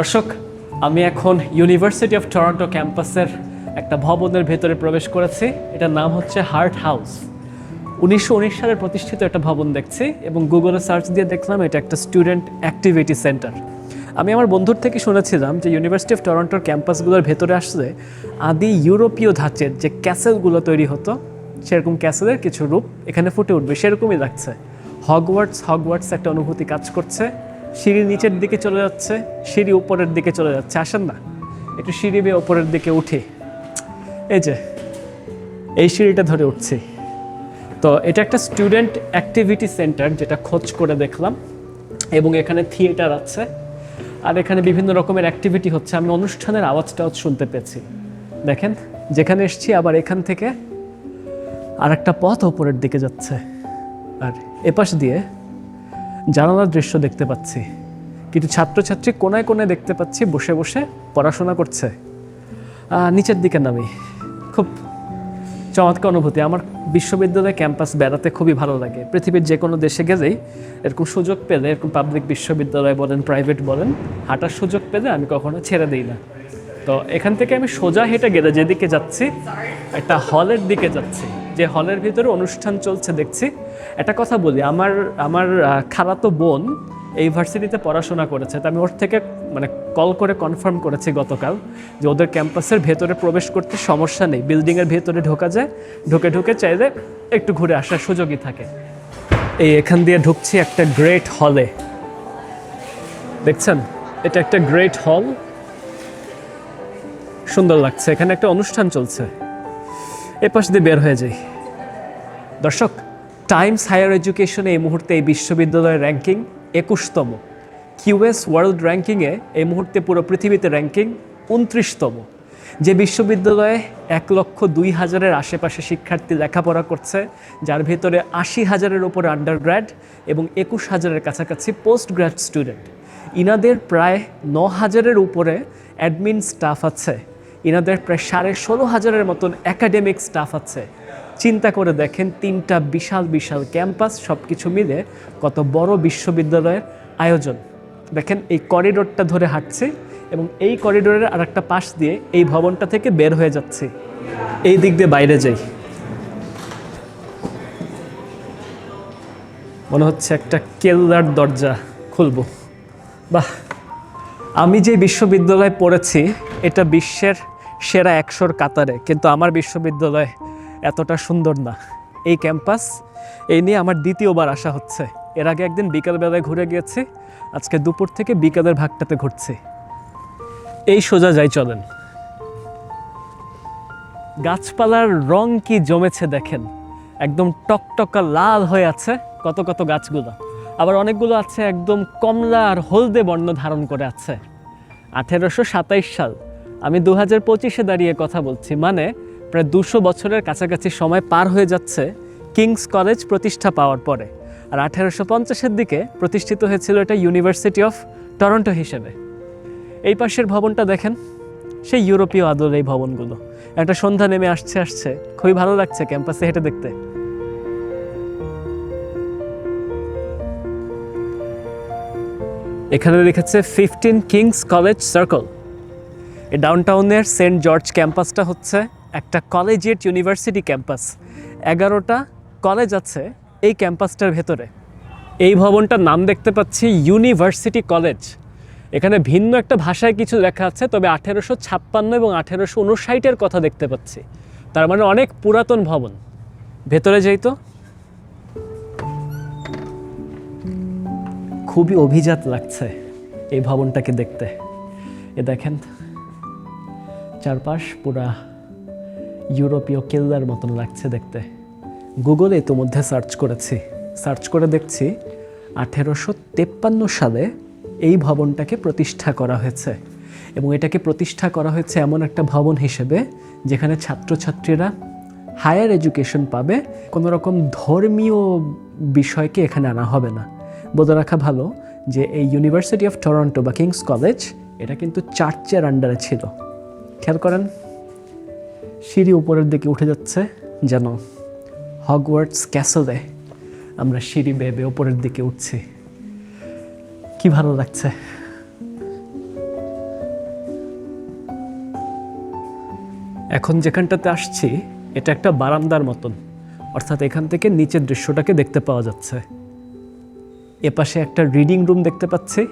দর্শক, আমি এখন ইউনিভার্সিটি অফ টরন্টো ক্যাম্পাসের একটা ভবনের ভেতরে প্রবেশ করেছি। এটার নাম হচ্ছে হার্ট হাউস। 1919 সালে প্রতিষ্ঠিত একটা ভবন দেখছি এবং গুগলে সার্চ দিয়ে দেখলাম এটা একটা স্টুডেন্ট অ্যাক্টিভিটি সেন্টার। আমি আমার বন্ধুর থেকে শুনেছিলাম যে ইউনিভার্সিটি অফ টরন্টোর ক্যাম্পাসগুলোর ভেতরে আসলে আদি ইউরোপীয় ধাঁচের যে ক্যাসেলগুলো তৈরি হতো সেরকম ক্যাসেলের কিছু রূপ এখানে ফুটে উঠবে, সেরকমই লাগছে। হগওয়ার্টস একটা অনুভূতি কাজ করছে। সিঁড়ি নিচের দিকে চলে যাচ্ছে, সিঁড়ি উপরের দিকে চলে যাচ্ছে। আসেন না একটু সিঁড়ি বেয়ে উপরের দিকে উঠি। এই যে এই সিঁড়িটা ধরে উঠছি। তো এটা একটা স্টুডেন্ট অ্যাক্টিভিটি সেন্টার যেটা খোঁজ করে দেখলাম, এবং এখানে থিয়েটার আছে আর এখানে বিভিন্ন রকমের অ্যাক্টিভিটি হচ্ছে। আমি অনুষ্ঠানের আওয়াজটাও শুনতে পেয়েছি। দেখেন যেখানে এসছি আবার এখান থেকে আর একটা পথ ওপরের দিকে যাচ্ছে, আর এপাশ দিয়ে জানালার দৃশ্য দেখতে পাচ্ছি। কিছু ছাত্রছাত্রী কোনায় কোনায় দেখতে পাচ্ছি বসে বসে পড়াশোনা করছে। নিচের দিকে নামি, খুব চমৎকার অনুভূতি। আমার বিশ্ববিদ্যালয় ক্যাম্পাস বেড়াতে খুবই ভালো লাগে। পৃথিবীর যে কোনো দেশে গেলেই এরকম সুযোগ পেলে, এরকম পাবলিক বিশ্ববিদ্যালয় বলেন প্রাইভেট বলেন, হাঁটার সুযোগ পেলে আমি কখনো ছেড়ে দিই না। তো এখান থেকে আমি সোজা হেঁটে গেলে যেদিকে যাচ্ছি একটা হলের দিকে যাচ্ছি, যে হলের ভিতরে অনুষ্ঠান চলছে দেখছি। একটা কথা বলি, আমার খালাতো বোন এই ইউনিভার্সিটিতে পড়াশোনা করেছে। তো আমি ওর থেকে মানে কল করে কনফার্ম করেছি গতকাল যে ওদের ক্যাম্পাসের ভেতরে প্রবেশ করতে সমস্যা নেই, বিল্ডিংয়ের ভেতরে ঢোকা যায়, ঢুকে চাইলে একটু ঘুরে আসার সুযোগই থাকে। এই এখান দিয়ে ঢুকছি একটা গ্রেট হলে, দেখছেন এটা একটা গ্রেট হল, সুন্দর লাগছে। এখানে একটা অনুষ্ঠান চলছে, এপাশ দিয়ে বের হয়ে যাই। দর্শক, টাইমস হায়ার এডুকেশনে এই মুহূর্তে এই বিশ্ববিদ্যালয়ের র্যাঙ্কিং 21তম। কিউএস ওয়ার্ল্ড র্যাঙ্কিংয়ে এই মুহূর্তে পুরো পৃথিবীতে র্যাঙ্কিং 29তম। যে বিশ্ববিদ্যালয়ে 1,02,000-এর আশেপাশে শিক্ষার্থী লেখাপড়া করছে, যার ভিতরে 80,000-এর উপরে আন্ডারগ্র্যাড এবং 21,000-এর কাছাকাছি পোস্ট গ্র্যাড স্টুডেন্ট। ইনাদের প্রায় 9,000-এর উপরে অ্যাডমিন স্টাফ আছে, ইনাদের প্রায় 16,500-এর মতন একাডেমিক স্টাফ আছে। চিন্তা করে দেখেন, 3টা বিশাল বিশাল ক্যাম্পাস, সব কিছু মিলে কত বড় বিশ্ববিদ্যালয়ের আয়োজন। দেখেন এই করিডোরটা ধরে হাঁটছি এবং এই করিডোরের আর একটা পাশ দিয়ে এই ভবনটা থেকে বের হয়ে যাচ্ছি। এই দিক দিয়ে বাইরে যাই, মনে হচ্ছে একটা কেল্লার দরজা খুলবো। বাহ, আমি যে বিশ্ববিদ্যালয়ে পড়েছি এটা বিশ্বের সেরা 100-র কাতারে, কিন্তু আমার বিশ্ববিদ্যালয় এতটা সুন্দর না। এই ক্যাম্পাস, এই নিয়ে আমার দ্বিতীয়বার আসা হচ্ছে। এর আগে একদিন বিকালবেলায় ঘুরে গিয়েছি, আজকে দুপুর থেকে বিকালের ভাগটাতে ঘুরছি। এই সোজা যাই, চলেন। গাছপালার রং কি জমেছে দেখেন, একদম টকটকা লাল হয়ে আছে কত কত গাছগুলো, আবার অনেকগুলো আছে একদম কমলা আর হলদে বর্ণ ধারণ করে আছে। 1827 সাল, আমি 2025-এ দাঁড়িয়ে কথা বলছি, মানে প্রায় 200 বছরের কাছাকাছি সময় পার হয়ে যাচ্ছে কিংস কলেজ প্রতিষ্ঠা পাওয়ার পরে। আর 1850-এর দিকে প্রতিষ্ঠিত হয়েছিল এটা ইউনিভার্সিটি অফ টরন্টো হিসেবে। এই পাশের ভবনটা দেখেন, সেই ইউরোপীয় আদল এই ভবনগুলো। একটা সন্ধ্যা নেমে আসছে, খুবই ভালো লাগছে ক্যাম্পাসে হেঁটে দেখতে। এখানে লিখেছে 15 কিংস কলেজ সার্কেল। এই ডাউনটাউনের সেন্ট জর্জ ক্যাম্পাসটা হচ্ছে একটা কলেজিয়েট ইউনিভার্সিটি ক্যাম্পাস। 11টা কলেজ আছে এই ক্যাম্পাসটার ভেতরে। এই ভবনটার নাম দেখতে পাচ্ছি ইউনিভার্সিটি কলেজ। এখানে ভিন্ন একটা ভাষায় কিছু লেখা আছে, তবে 1856 এবং 1859-এর কথা দেখতে পাচ্ছি। তার মানে অনেক পুরাতন ভবন। ভেতরে যাই তো, খুবই অভিজাত লাগছে এই ভবনটাকে দেখতে। এ দেখেন চারপাশ পুরা ইউরোপীয় কেল্লার মতন লাগছে দেখতে। গুগলে ইতোমধ্যে সার্চ করে দেখছি 1853 সালে এই ভবনটাকে প্রতিষ্ঠা করা হয়েছে, এবং এটাকে প্রতিষ্ঠা করা হয়েছে এমন একটা ভবন হিসেবে যেখানে ছাত্রছাত্রীরা হায়ার এডুকেশন পাবে। কোনো রকম ধর্মীয় বিষয়কে এখানে আনা হবে না। বলে রাখা ভালো যে এই ইউনিভার্সিটি অফ টরন্টো বা কিংস কলেজ এটা কিন্তু চার্চের আন্ডারে ছিল। খেয়াল করেন, সিঁড়ি উপরের দিকে উঠে যাচ্ছে, যেন হগওয়ার্টস ক্যাসেলে আমরা সিঁড়ি বেয়ে উপরের দিকে উঠছি। কি ভালো লাগছে। এখন যেখানটাতে আসছি এটা একটা বারান্দার মতন, অর্থাৎ এখান থেকে নিচের দৃশ্যটাকে দেখতে পাওয়া যাচ্ছে। এপাশে একটা রিডিং রুম দেখতে পাচ্ছি,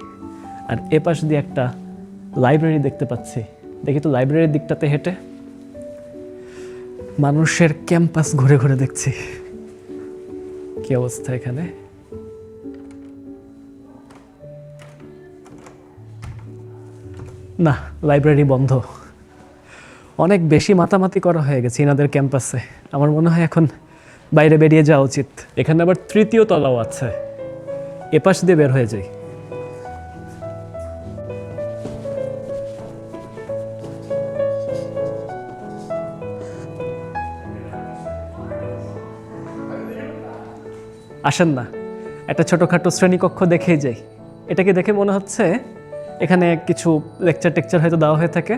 আর এপাশ দিয়ে একটা লাইব্রেরি দেখতে পাচ্ছি। দেখি তো লাইব্রেরির দিকটাতে হেঁটে মানুষের ক্যাম্পাস ঘুরে ঘুরে দেখছি কি অবস্থা এখানে। না, লাইব্রেরি বন্ধ। অনেক বেশি মাতামাতি করা হয়ে গেছে এনাদের ক্যাম্পাসে। আমার মনে হয় এখন বাইরে বেরিয়ে যাওয়া উচিত। এখানে আবার তৃতীয় তলাও আছে, এপাশ দিয়ে বের হয়ে যাই। আসেন না, একটা ছোটোখাটো শ্রেণীকক্ষ দেখেই যাই। এটাকে দেখে মনে হচ্ছে এখানে কিছু লেকচার টেকচার হয়তো দেওয়া হয়ে থাকে।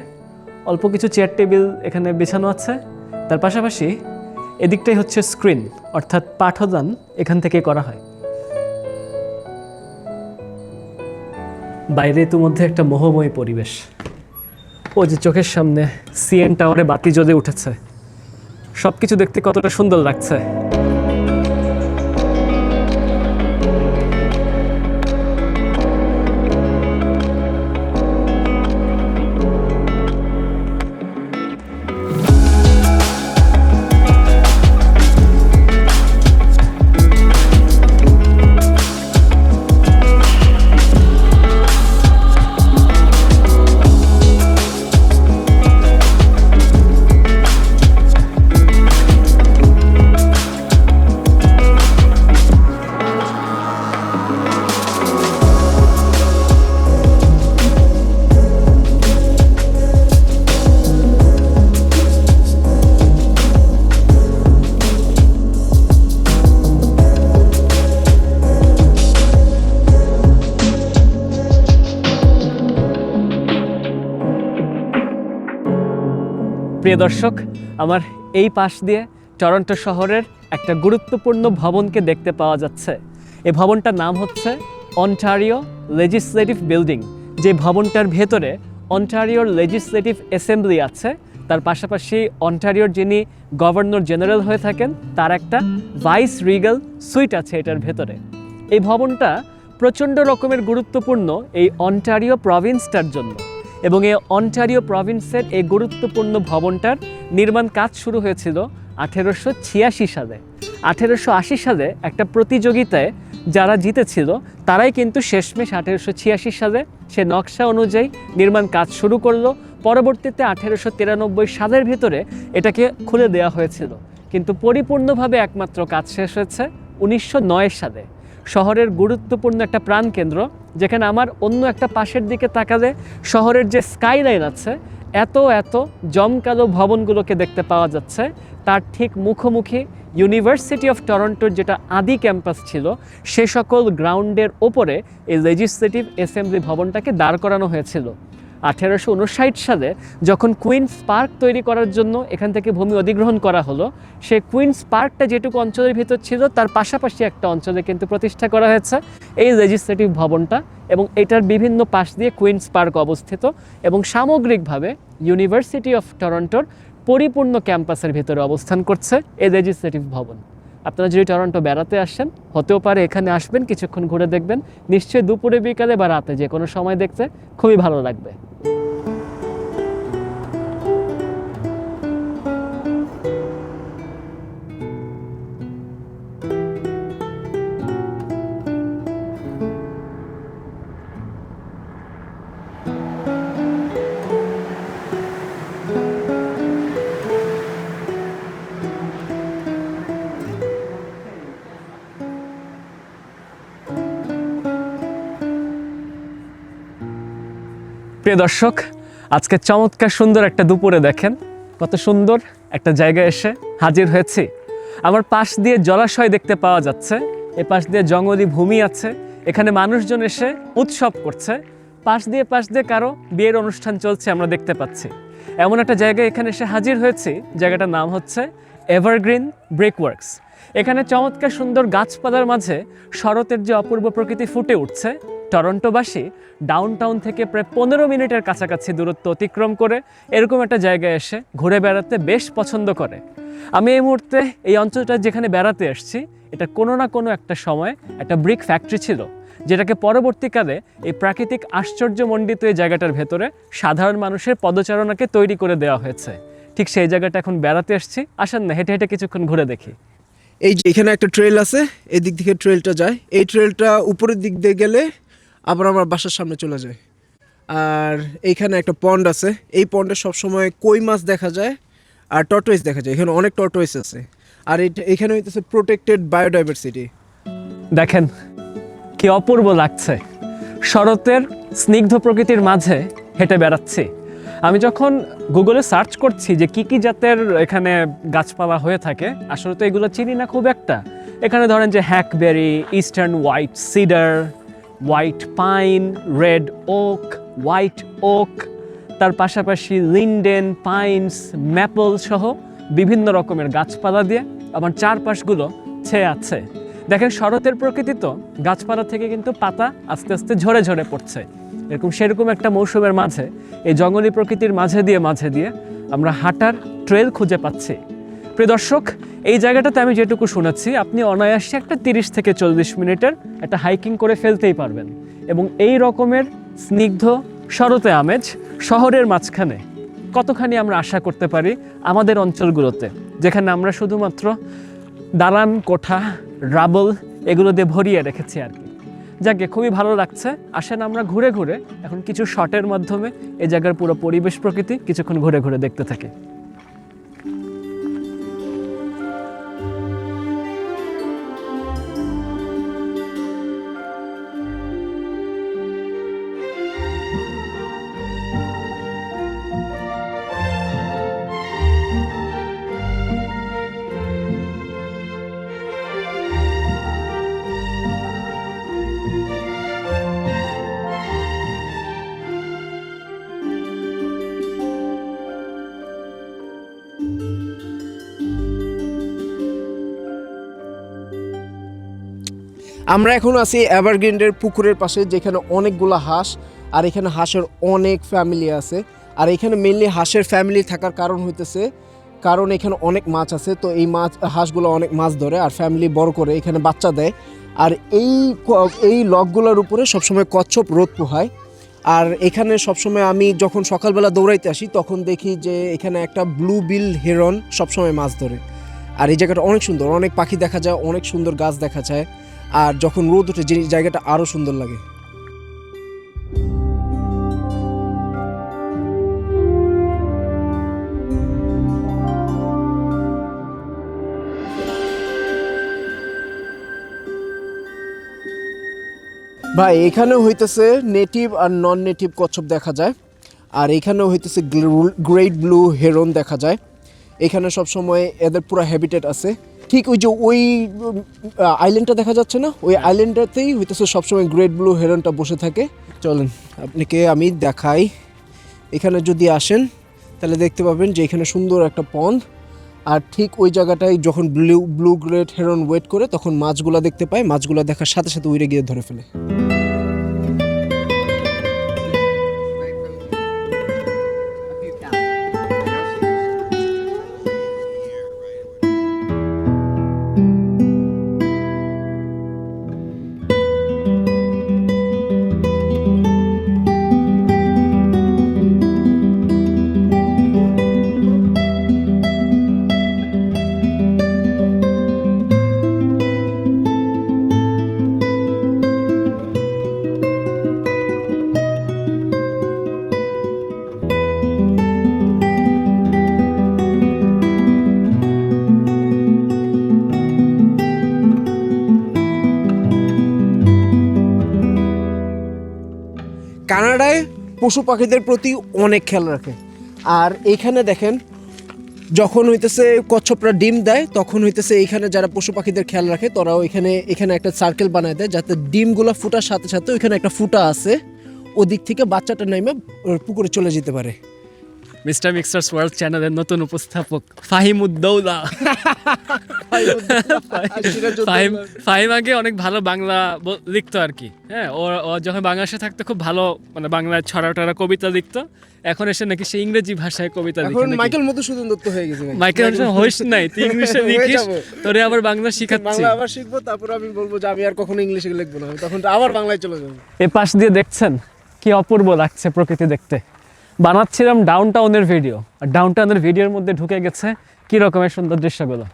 অল্প কিছু চেয়ার টেবিল এখানে বিছানো আছে। তার পাশাপাশি এদিকটাই হচ্ছে স্ক্রিন, অর্থাৎ পাঠদান এখান থেকে করা হয়। বাইরে ইতিমধ্যে একটা মোহময় পরিবেশ। ও যে চোখের সামনে সিএন টাওয়ারে বাতি জ্বলে উঠেছে, সব কিছু দেখতে কতটা সুন্দর লাগছে। প্রিয় দর্শক, আমার এই পাশ দিয়ে টরন্টো শহরের একটা গুরুত্বপূর্ণ ভবনকে দেখতে পাওয়া যাচ্ছে। এই ভবনটার নাম হচ্ছে অন্টারিও লেজিসলেটিভ বিল্ডিং। যে ভবনটার ভেতরে অন্টারিওর লেজিসলেটিভ অ্যাসেম্বলি আছে, তার পাশাপাশি অন্টারিওর যিনি গভর্নর জেনারেল হয়ে থাকেন তার একটা ভাইস রিগাল সুইট আছে এটার ভেতরে। এই ভবনটা প্রচণ্ড রকমের গুরুত্বপূর্ণ এই অন্টারিও প্রভিন্সটার জন্য, এবং এই অন্টারিও প্রভিন্সের এই গুরুত্বপূর্ণ ভবনটার নির্মাণ কাজ শুরু হয়েছিল 1886 সালে। 1880 সালে একটা প্রতিযোগিতায় যারা জিতেছিল তারাই কিন্তু শেষমেশ 1886 সালে সে নকশা অনুযায়ী নির্মাণ কাজ শুরু করলো। পরবর্তীতে 1893 সালের ভিতরে এটাকে খুলে দেওয়া হয়েছিল, কিন্তু পরিপূর্ণভাবে একমাত্র কাজ শেষ হয়েছে 1909 সালে। শহরের গুরুত্বপূর্ণ একটা প্রাণকেন্দ্র, যেখানে আমার অন্য একটা পাশের দিকে তাকালে শহরের যে স্কাইলাইন আছে, এত এত জমকালো ভবনগুলোকে দেখতে পাওয়া যাচ্ছে। তার ঠিক মুখোমুখি ইউনিভার্সিটি অফ টরন্টোর যেটা আদি ক্যাম্পাস ছিল, সে সকল গ্রাউন্ডের ওপরে এই লেজিসলেটিভ অ্যাসেম্বলি ভবনটাকে দাঁড় করানো হয়েছিল। 1859 সালে যখন কুইন্স পার্ক তৈরি করার জন্য এখান থেকে ভূমি অধিগ্রহণ করা হলো, সেই কুইন্স পার্কটা যেটুকু অঞ্চলের ভিতর ছিল তার পাশাপাশি একটা অঞ্চলে কিন্তু প্রতিষ্ঠা করা হয়েছে এই লেজিসলেটিভ ভবনটা, এবং এটার বিভিন্ন পাশ দিয়ে কুইন্স পার্ক অবস্থিত, এবং সামগ্রিকভাবে ইউনিভার্সিটি অফ টরন্টোর পরিপূর্ণ ক্যাম্পাসের ভিতরে অবস্থান করছে এই লেজিসলেটিভ ভবন। আপনারা যদি টরন্টো বেড়াতে আসেন, হতেও পারে এখানে আসবেন, কিছুক্ষণ ঘুরে দেখবেন, নিশ্চয়ই দুপুরে বিকালে বা রাতে যে কোনো সময় দেখতে খুবই ভালো লাগবে। প্রিয় দর্শক, আজকে চমৎকার সুন্দর একটা দুপুরে দেখেন কত সুন্দর একটা জায়গায় এসে হাজির হয়েছি। আমার পাশ দিয়ে জলাশয় দেখতে পাওয়া যাচ্ছে, এ পাশ দিয়ে জঙ্গলি ভূমি আছে, এখানে মানুষজন এসে উৎসব করছে। পাশ দিয়ে কারো বিয়ের অনুষ্ঠান চলছে আমরা দেখতে পাচ্ছি। এমন একটা জায়গায় এখানে এসে হাজির হয়েছি, জায়গাটার নাম হচ্ছে এভারগ্রিন ব্রিকওয়ার্কস। এখানে চমৎকার সুন্দর গাছপালার মাঝে শরতের যে অপূর্ব প্রকৃতি ফুটে উঠছে, টরন্টোবাসী ডাউনটাউন থেকে প্রায় 15 মিনিটের কাছাকাছি দূরত্ব অতিক্রম করে এরকম একটা জায়গায় এসে ঘুরে বেড়াতে বেশ পছন্দ করে। আমি এই মুহূর্তে এই অঞ্চলটা যেখানে বেড়াতে এসেছি, এটা কোনো না কোনো একটা সময় একটা ব্রিক ফ্যাক্টরি ছিল, যেটাকে পরবর্তীকালে এই প্রাকৃতিক আশ্চর্যমণ্ডিত এই জায়গাটার ভেতরে সাধারণ মানুষের পদচারণাকে তৈরি করে দেওয়া হয়েছে। ঠিক সেই জায়গাটা এখন বেড়াতে এসেছি, আসেন না হেঁটে হেঁটে কিছুক্ষণ ঘুরে দেখি। এই যে এখানে একটা ট্রেল আছে, এদিক থেকে ট্রেলটা যায়, এই ট্রেলটা উপরের দিক দিয়ে গেলে আবার আমার বাসার সামনে চলে যায়। আর এইখানে একটা পন্ড আছে, এই পন্ডে সবসময় কই মাছ দেখা যায় আর টর্টয়েস দেখা যায়, এখানে অনেক টর্টয়েস আছে। আর এখানে হইতেছে প্রোটেক্টেড বায়োডাইভার্সিটি। দেখেন কি অপূর্ব লাগছে, শরতের স্নিগ্ধ প্রকৃতির মাঝে হেঁটে বেড়াচ্ছি। আমি যখন গুগলে সার্চ করছি যে কি কি জাতের এখানে গাছপালা হয়ে থাকে, আসলে তো এগুলো চিনি না খুব একটা। এখানে ধরেন যে hackberry, eastern white cedar, white pine, red oak, white oak, তার পাশাপাশি লিন্ডেন, পাইনস, ম্যাপল সহ বিভিন্ন রকমের গাছপালা দিয়ে আমার চারপাশগুলো ছেয়ে আছে। দেখেন শরতের প্রকৃতি তো গাছপালা থেকে কিন্তু পাতা আস্তে আস্তে ঝরে ঝরে পড়ছে, সেরকম একটা মৌসুমের মাঝে এই জঙ্গলি প্রকৃতির মাঝে দিয়ে আমরা হাঁটার ট্রেল খুঁজে পাচ্ছি। প্রিয় দর্শক, এই জায়গাটাতে আমি যেটুকু শুনেছি, আপনি অনায়াসে একটা 30 থেকে 40 মিনিটের একটা হাইকিং করে ফেলতেই পারবেন। এবং এই রকমের স্নিগ্ধ শরতে আমেজ শহরের মাঝখানে কতখানি আমরা আশা করতে পারি আমাদের অঞ্চলগুলোতে, যেখানে আমরা শুধুমাত্র দালান কোঠা, রাবল এগুলো দিয়ে ভরিয়ে রেখেছি আর কি। যাকে খুবই ভালো লাগছে। আসেন আমরা ঘুরে ঘুরে এখন কিছু শটের মাধ্যমে এই জায়গার পুরো পরিবেশ প্রকৃতি কিছুক্ষণ ঘুরে ঘুরে দেখতে থাকি। আমরা এখন আছি এভারগ্রিনের পুকুরের পাশে, যেখানে অনেকগুলো হাঁস, আর এখানে হাঁসের অনেক ফ্যামিলি আছে। আর এখানে মেইনলি হাঁসের ফ্যামিলি থাকার কারণ হইতেছে কারণ এখানে অনেক মাছ আছে, তো এই হাঁসগুলো অনেক মাছ ধরে আর ফ্যামিলি বড় করে এখানে বাচ্চা দেয়। আর এই লকগুলোর উপরে সবসময় কচ্ছপ রোদ পোহায়। আর এখানে সবসময় আমি যখন সকালবেলা দৌড়াইতে আসি তখন দেখি যে এখানে একটা ব্লু বিল হেরন সবসময় মাছ ধরে। আর এই জায়গাটা অনেক সুন্দর, অনেক পাখি দেখা যায়, অনেক সুন্দর গাছ দেখা যায়। আর যখন রোদ ওঠে যে জায়গাটা আরও সুন্দর লাগে। ভাই এখানে হইতেছে নেটিভ আর নন নেটিভ কচ্ছপ দেখা যায়। আর এখানেও হইতেছে গ্রেট ব্লু হেরন দেখা যায়। এখানে সবসময় এদের পুরো হ্যাবিটেট আছে। ঠিক ওই যে ওই আইল্যান্ডটা দেখা যাচ্ছে না, ওই আইল্যান্ডটাতেই হইতেছে সবসময় গ্রেট ব্লু হেরনটা বসে থাকে। চলেন আপনাকে আমি দেখাই। এখানে যদি আসেন তাহলে দেখতে পাবেন যে এখানে সুন্দর একটা পন্ড, আর ঠিক ওই জায়গাটায় যখন ব্লু গ্রেট হেরন ওয়েট করে তখন মাছগুলা দেখতে পায়, মাছগুলা দেখার সাথে সাথে উড়ে গিয়ে ধরে ফেলে। কানাডায় পশু পাখিদের প্রতি অনেক খেয়াল রাখে। আর এইখানে দেখেন যখন হইতেছে কচ্ছপরা ডিম দেয় তখন হইতেছে এইখানে যারা পশু পাখিদের খেয়াল রাখে তারাও এখানে একটা সার্কেল বানায় দেয়, যাতে ডিমগুলো ফুটার সাথে সাথে ওইখানে একটা ফুটা আছে, ওদিক থেকে বাচ্চাটা নাইমে পুকুরে চলে যেতে পারে। মিস্টার মিক্সার্স ওয়ার্ল্ড চ্যানেলের নতুন উপস্থাপক ফাহিমউদ্দৌলা। ফাহিম আগে অনেক ভালো বাংলা লিখতো আর কি, হ্যাঁ, ও যখন বাংলাদেশে থাকতো খুব ভালো মানে বাংলায় ছড়া টড়া কবিতা লিখতো। এখন এসে নাকি সে ইংরেজি ভাষায় কবিতা লিখে। এখন মাইকেল মধুসূদন দত্ত হয়ে গেছে। মাইকেল হইস নাই, তুই ইংলিশে লিখিস, তোরে আবার বাংলা শিখাচ্ছি। বাংলা আবার শিখবো, তারপর আমি বলবো যে আমি আর কখনো ইংলিশে লিখবো না, তখন আবার বাংলায় চলে যাবো। এ পাশ দিয়ে দেখছেন কি অপূর্ব লাগছে প্রকৃতি দেখতে। বানাচ্ছিলাম ডাউন টাউনের ভিডিও, আর ডাউন টাউনের ভিডিওর মধ্যে ঢুকে গেছে কি রকমের সুন্দর দৃশ্যগুলো।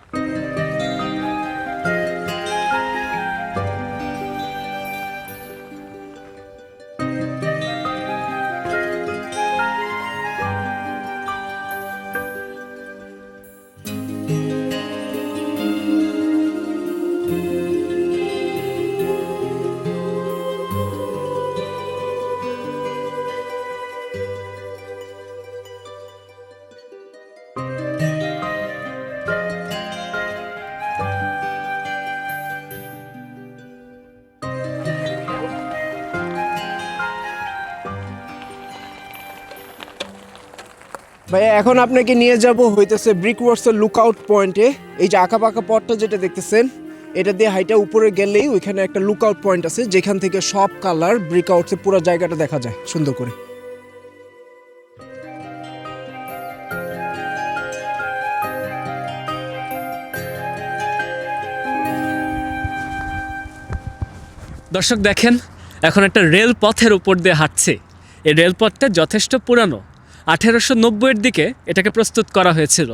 ভাইয়া এখন আপনাকে নিয়ে যাব হইতেছে ব্রিকওয়ার্কসের লুকআউট পয়েন্টে। এই যে আঁকা পাকা পথটা যেটা দেখতেছেন, এটা দিয়ে হাইটা উপরে গেলেই ওইখানে একটা লুকআউট পয়েন্ট আছে, যেখান থেকে সব কালার ব্রিকআউটসের পুরো জায়গাটা দেখা যায় সুন্দর করে। দর্শক দেখেন, এখন একটা রেল পথের উপর দিয়ে হাঁটছে। এই রেলপথটা যথেষ্ট পুরানো, 1890-এর দিকে এটাকে প্রস্তুত করা হয়েছিল।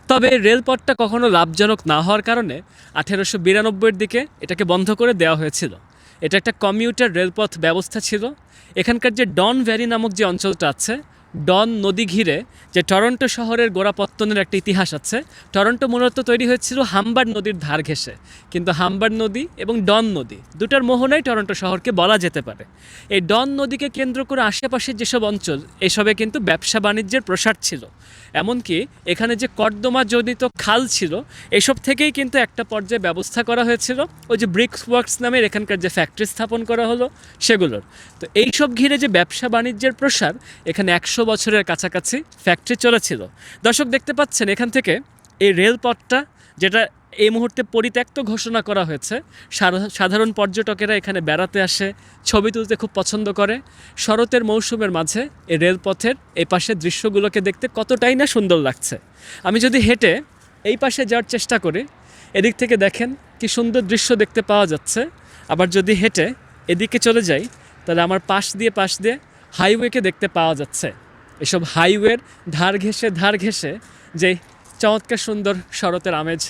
তবে রেলপথটা কখনো লাভজনক না হওয়ার কারণে 1892-এর দিকে এটাকে বন্ধ করে দেওয়া হয়েছিল। এটা একটা কমিউটার রেলপথ ব্যবস্থা ছিল। এখানকার যে ডন ভ্যালি নামক যে অঞ্চলটা আছে, ডন নদী ঘিরে যে টরন্টো শহরের গোড়াপত্তনের একটা ইতিহাস আছে। টরন্টো মূলত তৈরি হয়েছিল হাম্বার নদীর ধার ঘেঁষে, কিন্তু হাম্বার নদী এবং ডন নদী দুটার মোহনায় টরন্টো শহরকে বলা যেতে পারে। এই ডন নদীকে কেন্দ্র করে আশেপাশের যেসব অঞ্চল, এসবে কিন্তু ব্যবসা বাণিজ্যের প্রসার ছিল। এমনকি এখানে যে কর্দমা জনিত খাল ছিল, এসব থেকেই কিন্তু একটা পর্যায়ে ব্যবস্থা করা হয়েছিল ওই যে ব্রিক্স ওয়ার্কস নামের এখানকার যে ফ্যাক্টরি স্থাপন করা হলো সেগুলোর। তো এইসব ঘিরে যে ব্যবসা বাণিজ্যের প্রসার, এখানে 100 বছরের কাছাকাছি ফ্যাক্টরি চলেছিল। দর্শক দেখতে পাচ্ছেন এখান থেকে এই রেলপথটা, যেটা এই মুহূর্তে পরিত্যক্ত ঘোষণা করা হয়েছে। সাধারণ পর্যটকেরা এখানে বেড়াতে আসে, ছবি তুলতে খুব পছন্দ করে। শরতের মৌসুমের মাঝে এই রেলপথের এই পাশের দৃশ্যগুলোকে দেখতে কতটাই না সুন্দর লাগছে। আমি যদি হেঁটে এই পাশে যাওয়ার চেষ্টা করি, এদিক থেকে দেখেন কি সুন্দর দৃশ্য দেখতে পাওয়া যাচ্ছে। আবার যদি হেঁটে এদিকে চলে যাই, তাহলে আমার পাশ দিয়ে হাইওয়েকে দেখতে পাওয়া যাচ্ছে। এসব হাইওয়ের ধার ঘেঁষে যে চমৎকার সুন্দর শরতের আমেজ,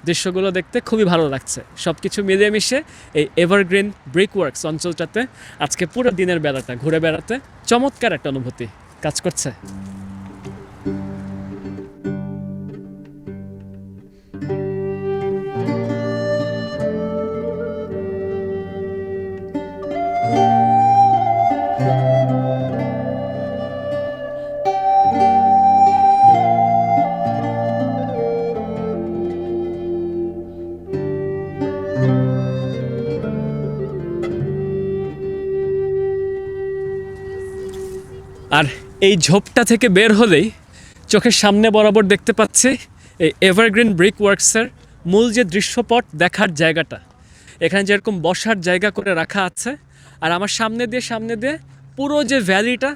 দৃশ্যগুলো দেখতে খুবই ভালো লাগছে। সব কিছু মিলিয়ে মিশে এই এভারগ্রিন ব্রিকওয়ার্কস অঞ্চলটাতে আজকে পুরো দিনের বেলাটা ঘুরে বেড়াতে চমৎকার একটা অনুভূতি কাজ করছে। আর এই ঝোপটা থেকে বের হলেই চোখের সামনে বরাবর দেখতে পাচ্ছি এই এভারগ্রিন ব্রিকওয়ার্কসের মূল যে দৃশ্যপট দেখার জায়গাটা। এখানে যেরকম বসার জায়গা করে রাখা আছে, আর আমার সামনে দিয়ে পুরো যে ভ্যালিটা,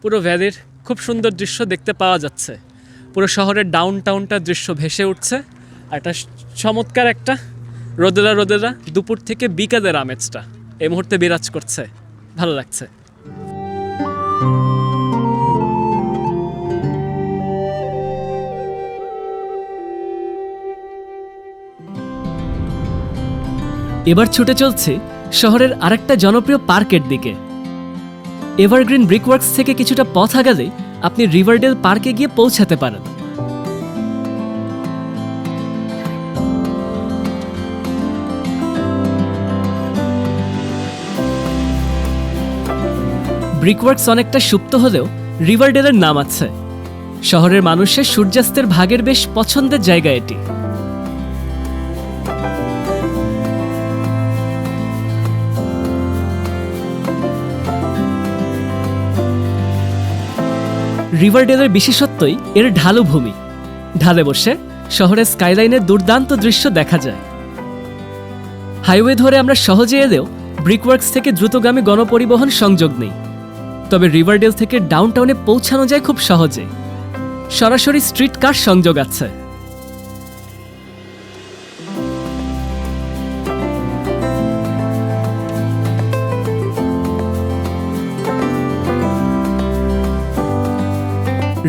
পুরো ভ্যালির খুব সুন্দর দৃশ্য দেখতে পাওয়া যাচ্ছে। পুরো শহরের ডাউন টাউনটার দৃশ্য ভেসে উঠছে। আর এটা চমৎকার একটা রোদেলা দুপুর থেকে বিকালের আমেজটা এই মুহূর্তে বিরাজ করছে, ভালো লাগছে। এবার ছুটে চলছে শহরের আরেকটা জনপ্রিয় পার্কের দিকে। এভারগ্রিন ব্রিকওয়ার্কস থেকে কিছুটা পথ আগালে আপনি রিভারডেল পার্কে গিয়ে পৌঁছাতে পারেন। ব্রিকওয়ার্কস অনেকটা সুপ্ত হলেও রিভারডেলের নাম আছে। শহরের মানুষের সূর্যাস্তের ভাগের বেশ পছন্দের জায়গা এটি। রিভারডেলের বিশেষত্বই এর ঢালু ভূমি। ঢালে বসে শহরের স্কাইলাইনের দুর্দান্ত দৃশ্য দেখা যায়। হাইওয়ে ধরে আমরা সহজে এলেও ব্রিকওয়ার্কস থেকে দ্রুতগামী গণপরিবহন সংযোগ নেই। তবে রিভারডেল থেকে ডাউনটাউনে পৌঁছানো যায় খুব সহজে। সরাসরি স্ট্রিট কার সংযোগ আছে।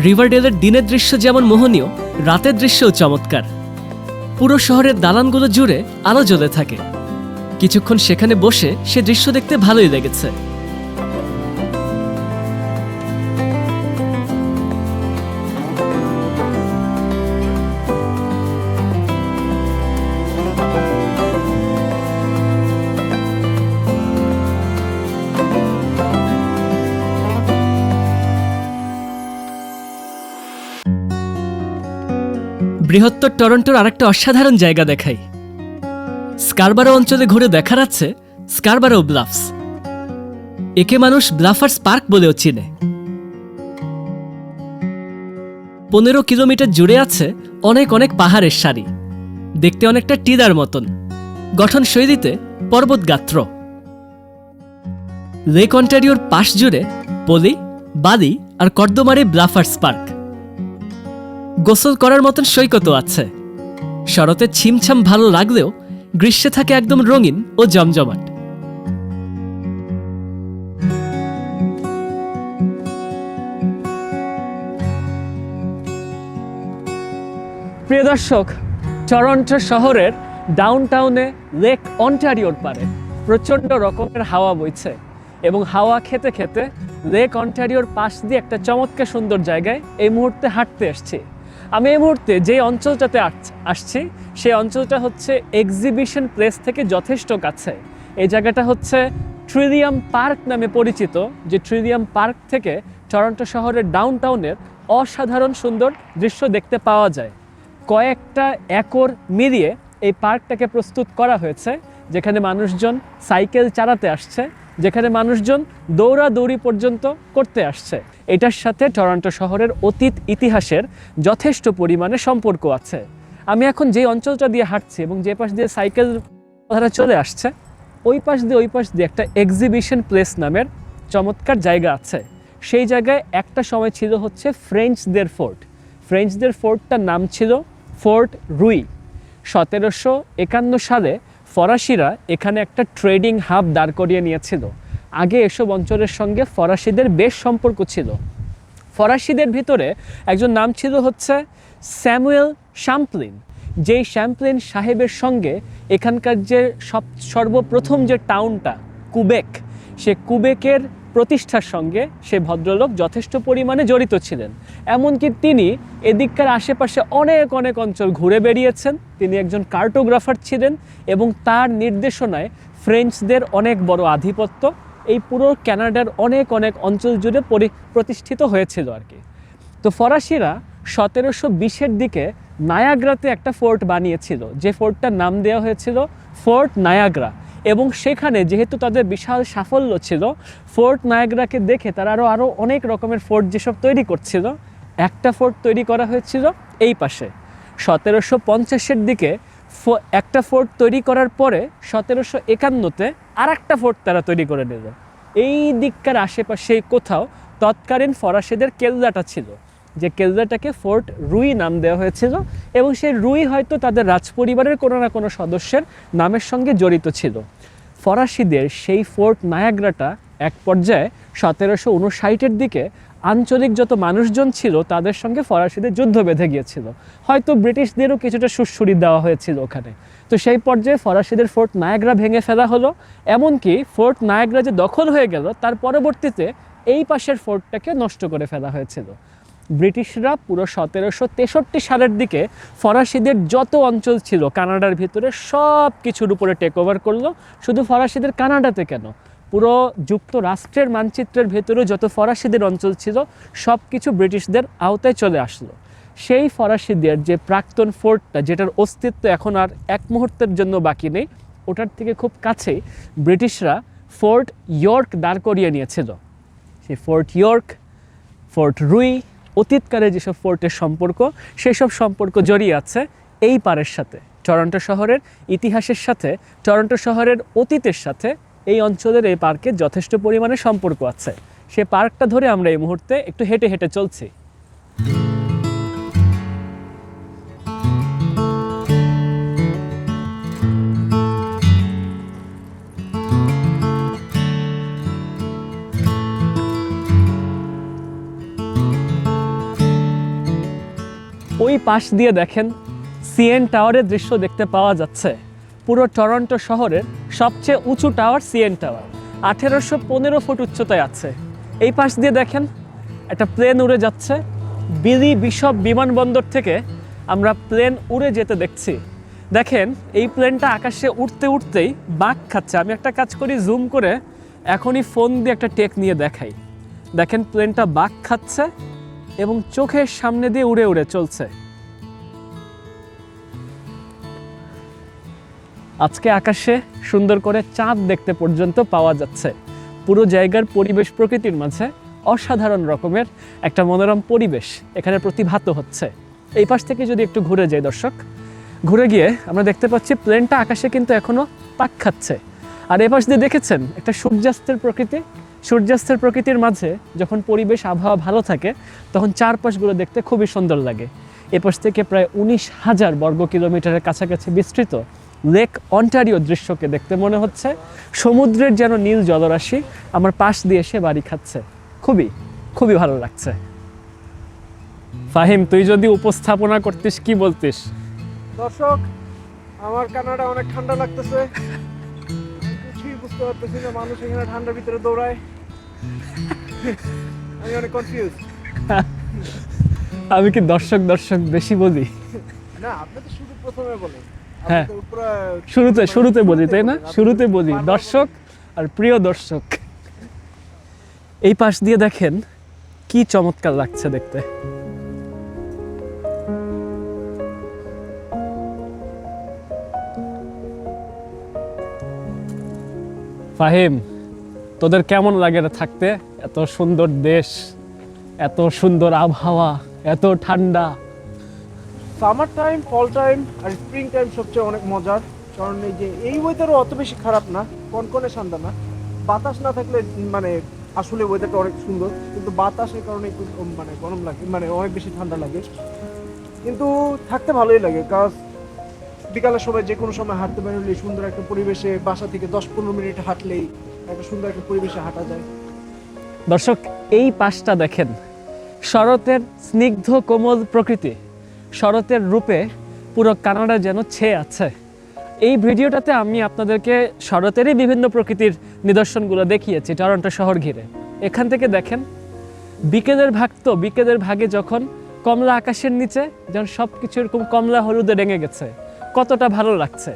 রিভারডেলের দিনের দৃশ্য যেমন মোহনীয়, রাতের দৃশ্যও চমৎকার। পুরো শহরের দালানগুলো জুড়ে আলো জ্বলে থাকে। কিছুক্ষণ সেখানে বসে সে দৃশ্য দেখতে ভালোই লেগেছে। বৃহত্তর টরন্টোর আরেকটা অসাধারণ জায়গা দেখাই। স্কারবারো অঞ্চলে ঘুরে দেখা যাচ্ছে স্কারবারো ব্লাফস। একে মানুষ ব্লাফার্স পার্ক বলেও চিনে। 15 কিলোমিটার জুড়ে আছে অনেক অনেক পাহাড়ের সারি। দেখতে অনেকটা টিলার মতন, গঠন শৈলীতে পর্বত গাত্র। লেক অন্টারিওর পাশ জুড়ে পলি, বালি আর কর্দমারে ব্লাফার্স পার্ক। গোসল করার মতন সৈকতও আছে। শরতে ছিমছাম ভালো লাগলেও গ্রীষ্মে থাকে একদম রঙিন ও জমজমাট। প্রিয় দর্শক, টরন্টো শহরের ডাউনটাউনে লেক অন্টারিওর পারে প্রচণ্ড রকমের হাওয়া বইছে এবং হাওয়া খেতে খেতে লেক অন্টারিওর পাশ দিয়ে একটা চমৎকার সুন্দর জায়গায় এই মুহূর্তে হাঁটতে এসেছি। আমি এই মুহূর্তে যে অঞ্চলটাতে আসছি সেই অঞ্চলটা হচ্ছে এক্সিবিশন প্লেস থেকে যথেষ্ট কাছে। এই জায়গাটা হচ্ছে ট্রিলিয়াম পার্ক নামে পরিচিত, যে ট্রিলিয়াম পার্ক থেকে টরন্টো শহরের ডাউনটাউনের অসাধারণ সুন্দর দৃশ্য দেখতে পাওয়া যায়। কয়েকটা একর মিলিয়ে এই পার্কটাকে প্রস্তুত করা হয়েছে, যেখানে মানুষজন সাইকেল চালাতে আসছে, যেখানে মানুষজন দৌড়াদৌড়ি পর্যন্ত করতে আসছে। এটার সাথে টরন্টো শহরের অতীত ইতিহাসের যথেষ্ট পরিমাণে সম্পর্ক আছে। আমি এখন যে অঞ্চলটা দিয়ে হাঁটছি এবং যে পাশ দিয়ে সাইকেল ধারা চলে আসছে, ওই পাশ দিয়ে একটা এক্সিবিশন প্লেস নামের চমৎকার জায়গা আছে। সেই জায়গায় একটা সময় ছিল হচ্ছে ফ্রেঞ্চদের ফোর্ট। ফ্রেঞ্চদের ফোর্টটার নাম ছিল ফোর্ট রুই। 1751 সালে ফরাসিরা এখানে একটা ট্রেডিং হাব দাঁড় করিয়ে নিয়েছিল। আগে এসব অঞ্চলের সঙ্গে ফরাসিদের বেশ সম্পর্ক ছিল। ফরাসিদের ভিতরে একজন নাম ছিল হচ্ছে স্যামুয়েল শ্যাম্পলিন। যেই শ্যাম্পলিন সাহেবের সঙ্গে এখানকার যে সর্বপ্রথম যে টাউনটা কুবেক, সে কুবেকের প্রতিষ্ঠার সঙ্গে সে ভদ্রলোক যথেষ্ট পরিমাণে জড়িত ছিলেন। এমনকি তিনি এদিককার আশেপাশে অনেক অনেক অঞ্চল ঘুরে বেরিয়েছেন। তিনি একজন কার্টোগ্রাফার ছিলেন এবং তার নির্দেশনায় ফ্রেঞ্চদের অনেক বড় আধিপত্য এই পুরো কানাডার অনেক অনেক অঞ্চল জুড়ে প্রতিষ্ঠিত হয়েছিল আর কি। তো ফরাসিরা 1720-এর দিকে নায়াগ্রাতে একটা ফোর্ট বানিয়েছিল, যে ফোর্টটার নাম দেওয়া হয়েছিল ফোর্ট নায়াগ্রা। এবং সেখানে যেহেতু তাদের বিশাল সাফল্য ছিল, ফোর্ট নায়াগ্রাকে দেখে তারা আরও অনেক রকমের ফোর্ট যেসব তৈরি করছিল, একটা ফোর্ট তৈরি করা হয়েছিল এই পাশে। 1750-এর দিকে একটা ফোর্ট তৈরি করার পরে 1751-তে আর একটা ফোর্ট তারা তৈরি করে নিল। এই দিককার আশেপাশে কোথাও তৎকালীন ফরাসিদের কেল্লাটা ছিল, যে কেল্লাটাকে ফোর্ট রুই নাম দেওয়া হয়েছিল এবং সেই রুই হয়তো তাদের রাজপরিবারের কোনো না কোনো সদস্যের নামের সঙ্গে জড়িত ছিল। ফরাসিদের সেই ফোর্ট নায়াগ্রাটা এক পর্যায়ে 1759-এর দিকে আঞ্চলিক যত মানুষজন ছিল তাদের সঙ্গে ফরাসিদের যুদ্ধ বেঁধে গিয়েছিল। হয়তো ব্রিটিশদেরও কিছুটা সুড়সুড়ি দেওয়া হয়েছিল ওখানে। তো সেই পর্যায়ে ফরাসিদের ফোর্ট নায়াগ্রা ভেঙে ফেলা হলো। এমনকি ফোর্ট নায়াগ্রা যে দখল হয়ে গেল, তার পরবর্তীতে এই পাশের ফোর্টটাকে নষ্ট করে ফেলা হয়েছিল। ব্রিটিশরা পুরো 1763 সালের দিকে ফরাসিদের যত অঞ্চল ছিল কানাডার ভিতরে সব কিছুর উপরে টেক ওভার করলো। শুধু ফরাসিদের কানাডাতে কেন, পুরো যুক্তরাষ্ট্রের মানচিত্রের ভেতরেও যত ফরাসিদের অঞ্চল ছিল সব কিছু ব্রিটিশদের আওতায় চলে আসলো। সেই ফরাসিদের যে প্রাক্তন ফোর্টটা, যেটার অস্তিত্ব এখন আর এক মুহূর্তের জন্য বাকি নেই, ওটার থেকে খুব কাছেই ব্রিটিশরা ফোর্ট ইয়র্ক দাঁড় করিয়ে নিয়েছিল। সেই ফোর্ট ইয়র্ক, ফোর্ট রুই অতীতকালে যেসব ফোর্টের সম্পর্ক, সেই সব সম্পর্ক জড়িয়ে আছে এই পাড়ের সাথে। টরন্টো শহরের ইতিহাসের সাথে, টরন্টো শহরের অতীতের সাথে এই অঞ্চলের এই পার্কের যথেষ্ট পরিমাণে সম্পর্ক আছে। সে পার্কটা ধরে আমরা এই মুহূর্তে একটু হেঁটে হেঁটে চলছি। ওই পাশ দিয়ে দেখেন সিএন টাওয়ারের দৃশ্য দেখতে পাওয়া যাচ্ছে। পুরো টরন্টো শহরের সবচেয়ে উঁচু টাওয়ার সিএন টাওয়ার, 1815 ফুট উচ্চতায় আছে। এই পাশ দিয়ে দেখেন একটা প্লেন উড়ে যাচ্ছে। বিলি বিশপ বিমানবন্দর থেকে আমরা প্লেন উড়ে যেতে দেখছি। দেখেন এই প্লেনটা আকাশে উঠতে উঠতেই বাঁক খাচ্ছে। আমি একটা কাজ করি, জুম করে এখনই ফোন দিয়ে একটা টেক নিয়ে দেখাই। দেখেন প্লেনটা বাঁক খাচ্ছে এবং চোখের সামনে দিয়ে উড়ে উড়ে চলছে। আজকে আকাশে সুন্দর করে চাঁদ দেখতে পর্যন্ত পাওয়া যাচ্ছে। পুরো জায়গার পরিবেশ প্রকৃতির মাঝে অসাধারণ রকমের একটা মনোরম পরিবেশ এখানে প্রতিভাত হচ্ছে। এই পাশ থেকে যদি একটু ঘুরে যাই দর্শক, ঘুরে গিয়ে আমরা দেখতে পাচ্ছি প্লেনটা আকাশে কিন্তু এখনো পাক খাচ্ছে। আর এ পাশ দিয়ে দেখেছেন একটা সূর্যাস্তের প্রকৃতি। সূর্যাস্তের প্রকৃতির মাঝে যখন পরিবেশ আবহাওয়া ভালো থাকে তখন চারপাশগুলো দেখতে খুবই সুন্দর লাগে। এপাশ থেকে প্রায় 19,000 বর্গ কিলোমিটারের কাছাকাছি বিস্তৃত লেক অন্টারিও দৃশ্যকে দেখতে মনে হচ্ছে সমুদ্রের যেন নীল জলরাশি আমার পাশ দিয়ে এসে বাড়ি খাচ্ছে। খুবই খুবই ভালো লাগছে। ফাহিম, তুই যদি উপস্থাপনা করতিস কি বলতিস? দর্শক, আমার কানাডা অনেক ঠান্ডা লাগতেছে। কিছুই বুঝতে পারতেছি না, মানুষ এখানে ঠান্ডার ভিতরে দৌড়ায়। আমি অনেক কনফিউজ। আমি কি দর্শক বেশি বলি? না, আপনি তো শুধু প্রথমে বলেন। হ্যাঁ, শুরুতে বলি, তাই না? শুরুতে বলি দর্শক আর প্রিয় দর্শক। এই পাশ দিয়ে দেখেন কি চমৎকার লাগছে দেখতে। ফাহিম, তোদের কেমন লাগে রে থাকতে? এত সুন্দর দেশ, এত সুন্দর আবহাওয়া, এত ঠান্ডা। সামার টাইম, ফল টাইম আর স্প্রিং টাইম সবচেয়ে অনেক মজার। কারণ এই যে এই ওয়েদারও অত বেশি খারাপ না, কনকনে ঠান্ডা না। বাতাস না থাকলে মানে আসলে ওয়েদারটা অনেক সুন্দর, কিন্তু বাতাসের কারণে একটু মানে গরম লাগে, মানে অনেক বেশি ঠান্ডা লাগে। কিন্তু থাকতে ভালোই লাগে, কারণ বিকালের সময় যে কোনো সময় হাঁটতে বেরোলেই সুন্দর একটা পরিবেশে, বাসা থেকে 10-15 মিনিট হাঁটলেই একটা সুন্দর একটা পরিবেশে হাঁটা যায়। দর্শক, এই পাশটা দেখেন, শরতের স্নিগ্ধ কোমল প্রকৃতি, শরতের রূপে পুরো কানাডা যেন ছেয়ে আছে। এই ভিডিওটাতে আমি আপনাদেরকে শরতেরই বিভিন্ন প্রকৃতির নিদর্শনগুলো দেখিয়েছি টরন্টো শহর ঘিরে। এখান থেকে দেখেন বিকেলের ভাগে যখন কমলা আকাশের নিচে যখন সব কিছু এরকম কমলা হলুদে রেঙে গেছে, কতটা ভালো লাগছে।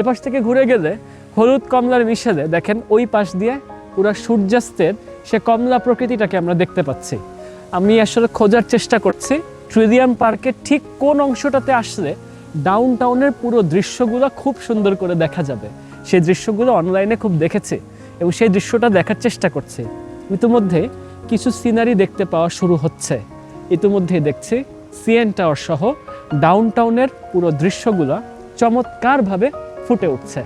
এপাশ থেকে ঘুরে গেলে হলুদ কমলার মিশেলে দেখেন ওই পাশ দিয়ে পুরো সূর্যাস্তের সে কমলা প্রকৃতিটাকে আমরা দেখতে পাচ্ছি। আমি আসলে খোঁজার চেষ্টা করছি ট্রিলিয়াম পার্কের ঠিক কোন অংশটাতে আসলে ডাউন টাউনের পুরো দৃশ্যগুলো খুব সুন্দর করে দেখা যাবে। সেই দৃশ্যগুলো অনলাইনে খুব দেখেছি এবং সেই দৃশ্যটা দেখার চেষ্টা করছি। ইতিমধ্যে কিছু সিনারি দেখতে পাওয়া শুরু হচ্ছে। ইতিমধ্যে দেখছি সিএন টাওয়ার সহ ডাউন টাউনের পুরো দৃশ্যগুলো চমৎকারভাবে ফুটে উঠছে।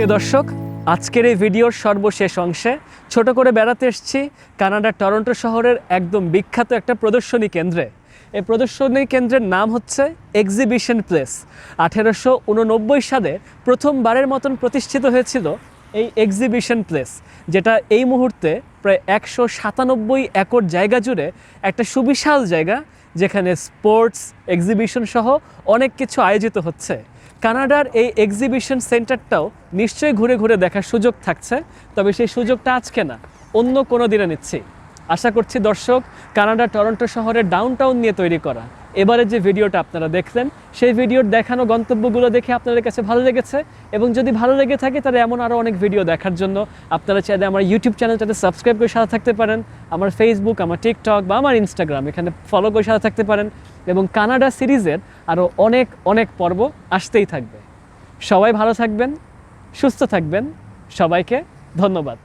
প্রিয় দর্শক, আজকের এই ভিডিওর সর্বশেষ অংশে ছোট করে বেড়াতে এসেছি কানাডার টরন্টো শহরের একদম বিখ্যাত একটা প্রদর্শনী কেন্দ্রে। এই প্রদর্শনী কেন্দ্রের নাম হচ্ছে এক্সিবিশন প্লেস। 1889 সালে প্রথমবারের মতন প্রতিষ্ঠিত হয়েছিল এই এক্সিবিশন প্লেস, যেটা এই মুহূর্তে প্রায় 197 একর জায়গা জুড়ে একটা সুবিশাল জায়গা, যেখানে স্পোর্টস, এক্সিবিশন সহ অনেক কিছু আয়োজিত হচ্ছে। কানাডার এই এক্সিবিশন সেন্টারটাও নিশ্চয়ই ঘুরে ঘুরে দেখার সুযোগ থাকছে, তবে সেই সুযোগটা আজকে না, অন্য কোনো দিনে নিচ্ছি। আশা করছি দর্শক, কানাডা টরন্টো শহরের ডাউনটাউন নিয়ে তৈরি করা এবারে যে ভিডিওটা আপনারা দেখলেন, সেই ভিডিওর দেখানো গন্তব্যগুলো দেখে আপনাদের কাছে ভালো লেগেছে, এবং যদি ভালো লেগে থাকে তাহলে এমন আরও অনেক ভিডিও দেখার জন্য আপনারা চাইলে আমার ইউটিউব চ্যানেলটাতে সাবস্ক্রাইব করে সাথে থাকতে পারেন, আমার ফেসবুক, আমার টিকটক বা আমার ইনস্টাগ্রাম এখানে ফলো করে সাথে থাকতে পারেন, এবং কানাডা সিরিজের আরও অনেক অনেক পর্ব আসতেই থাকবে। সবাই ভালো থাকবেন, সুস্থ থাকবেন, সবাইকে ধন্যবাদ।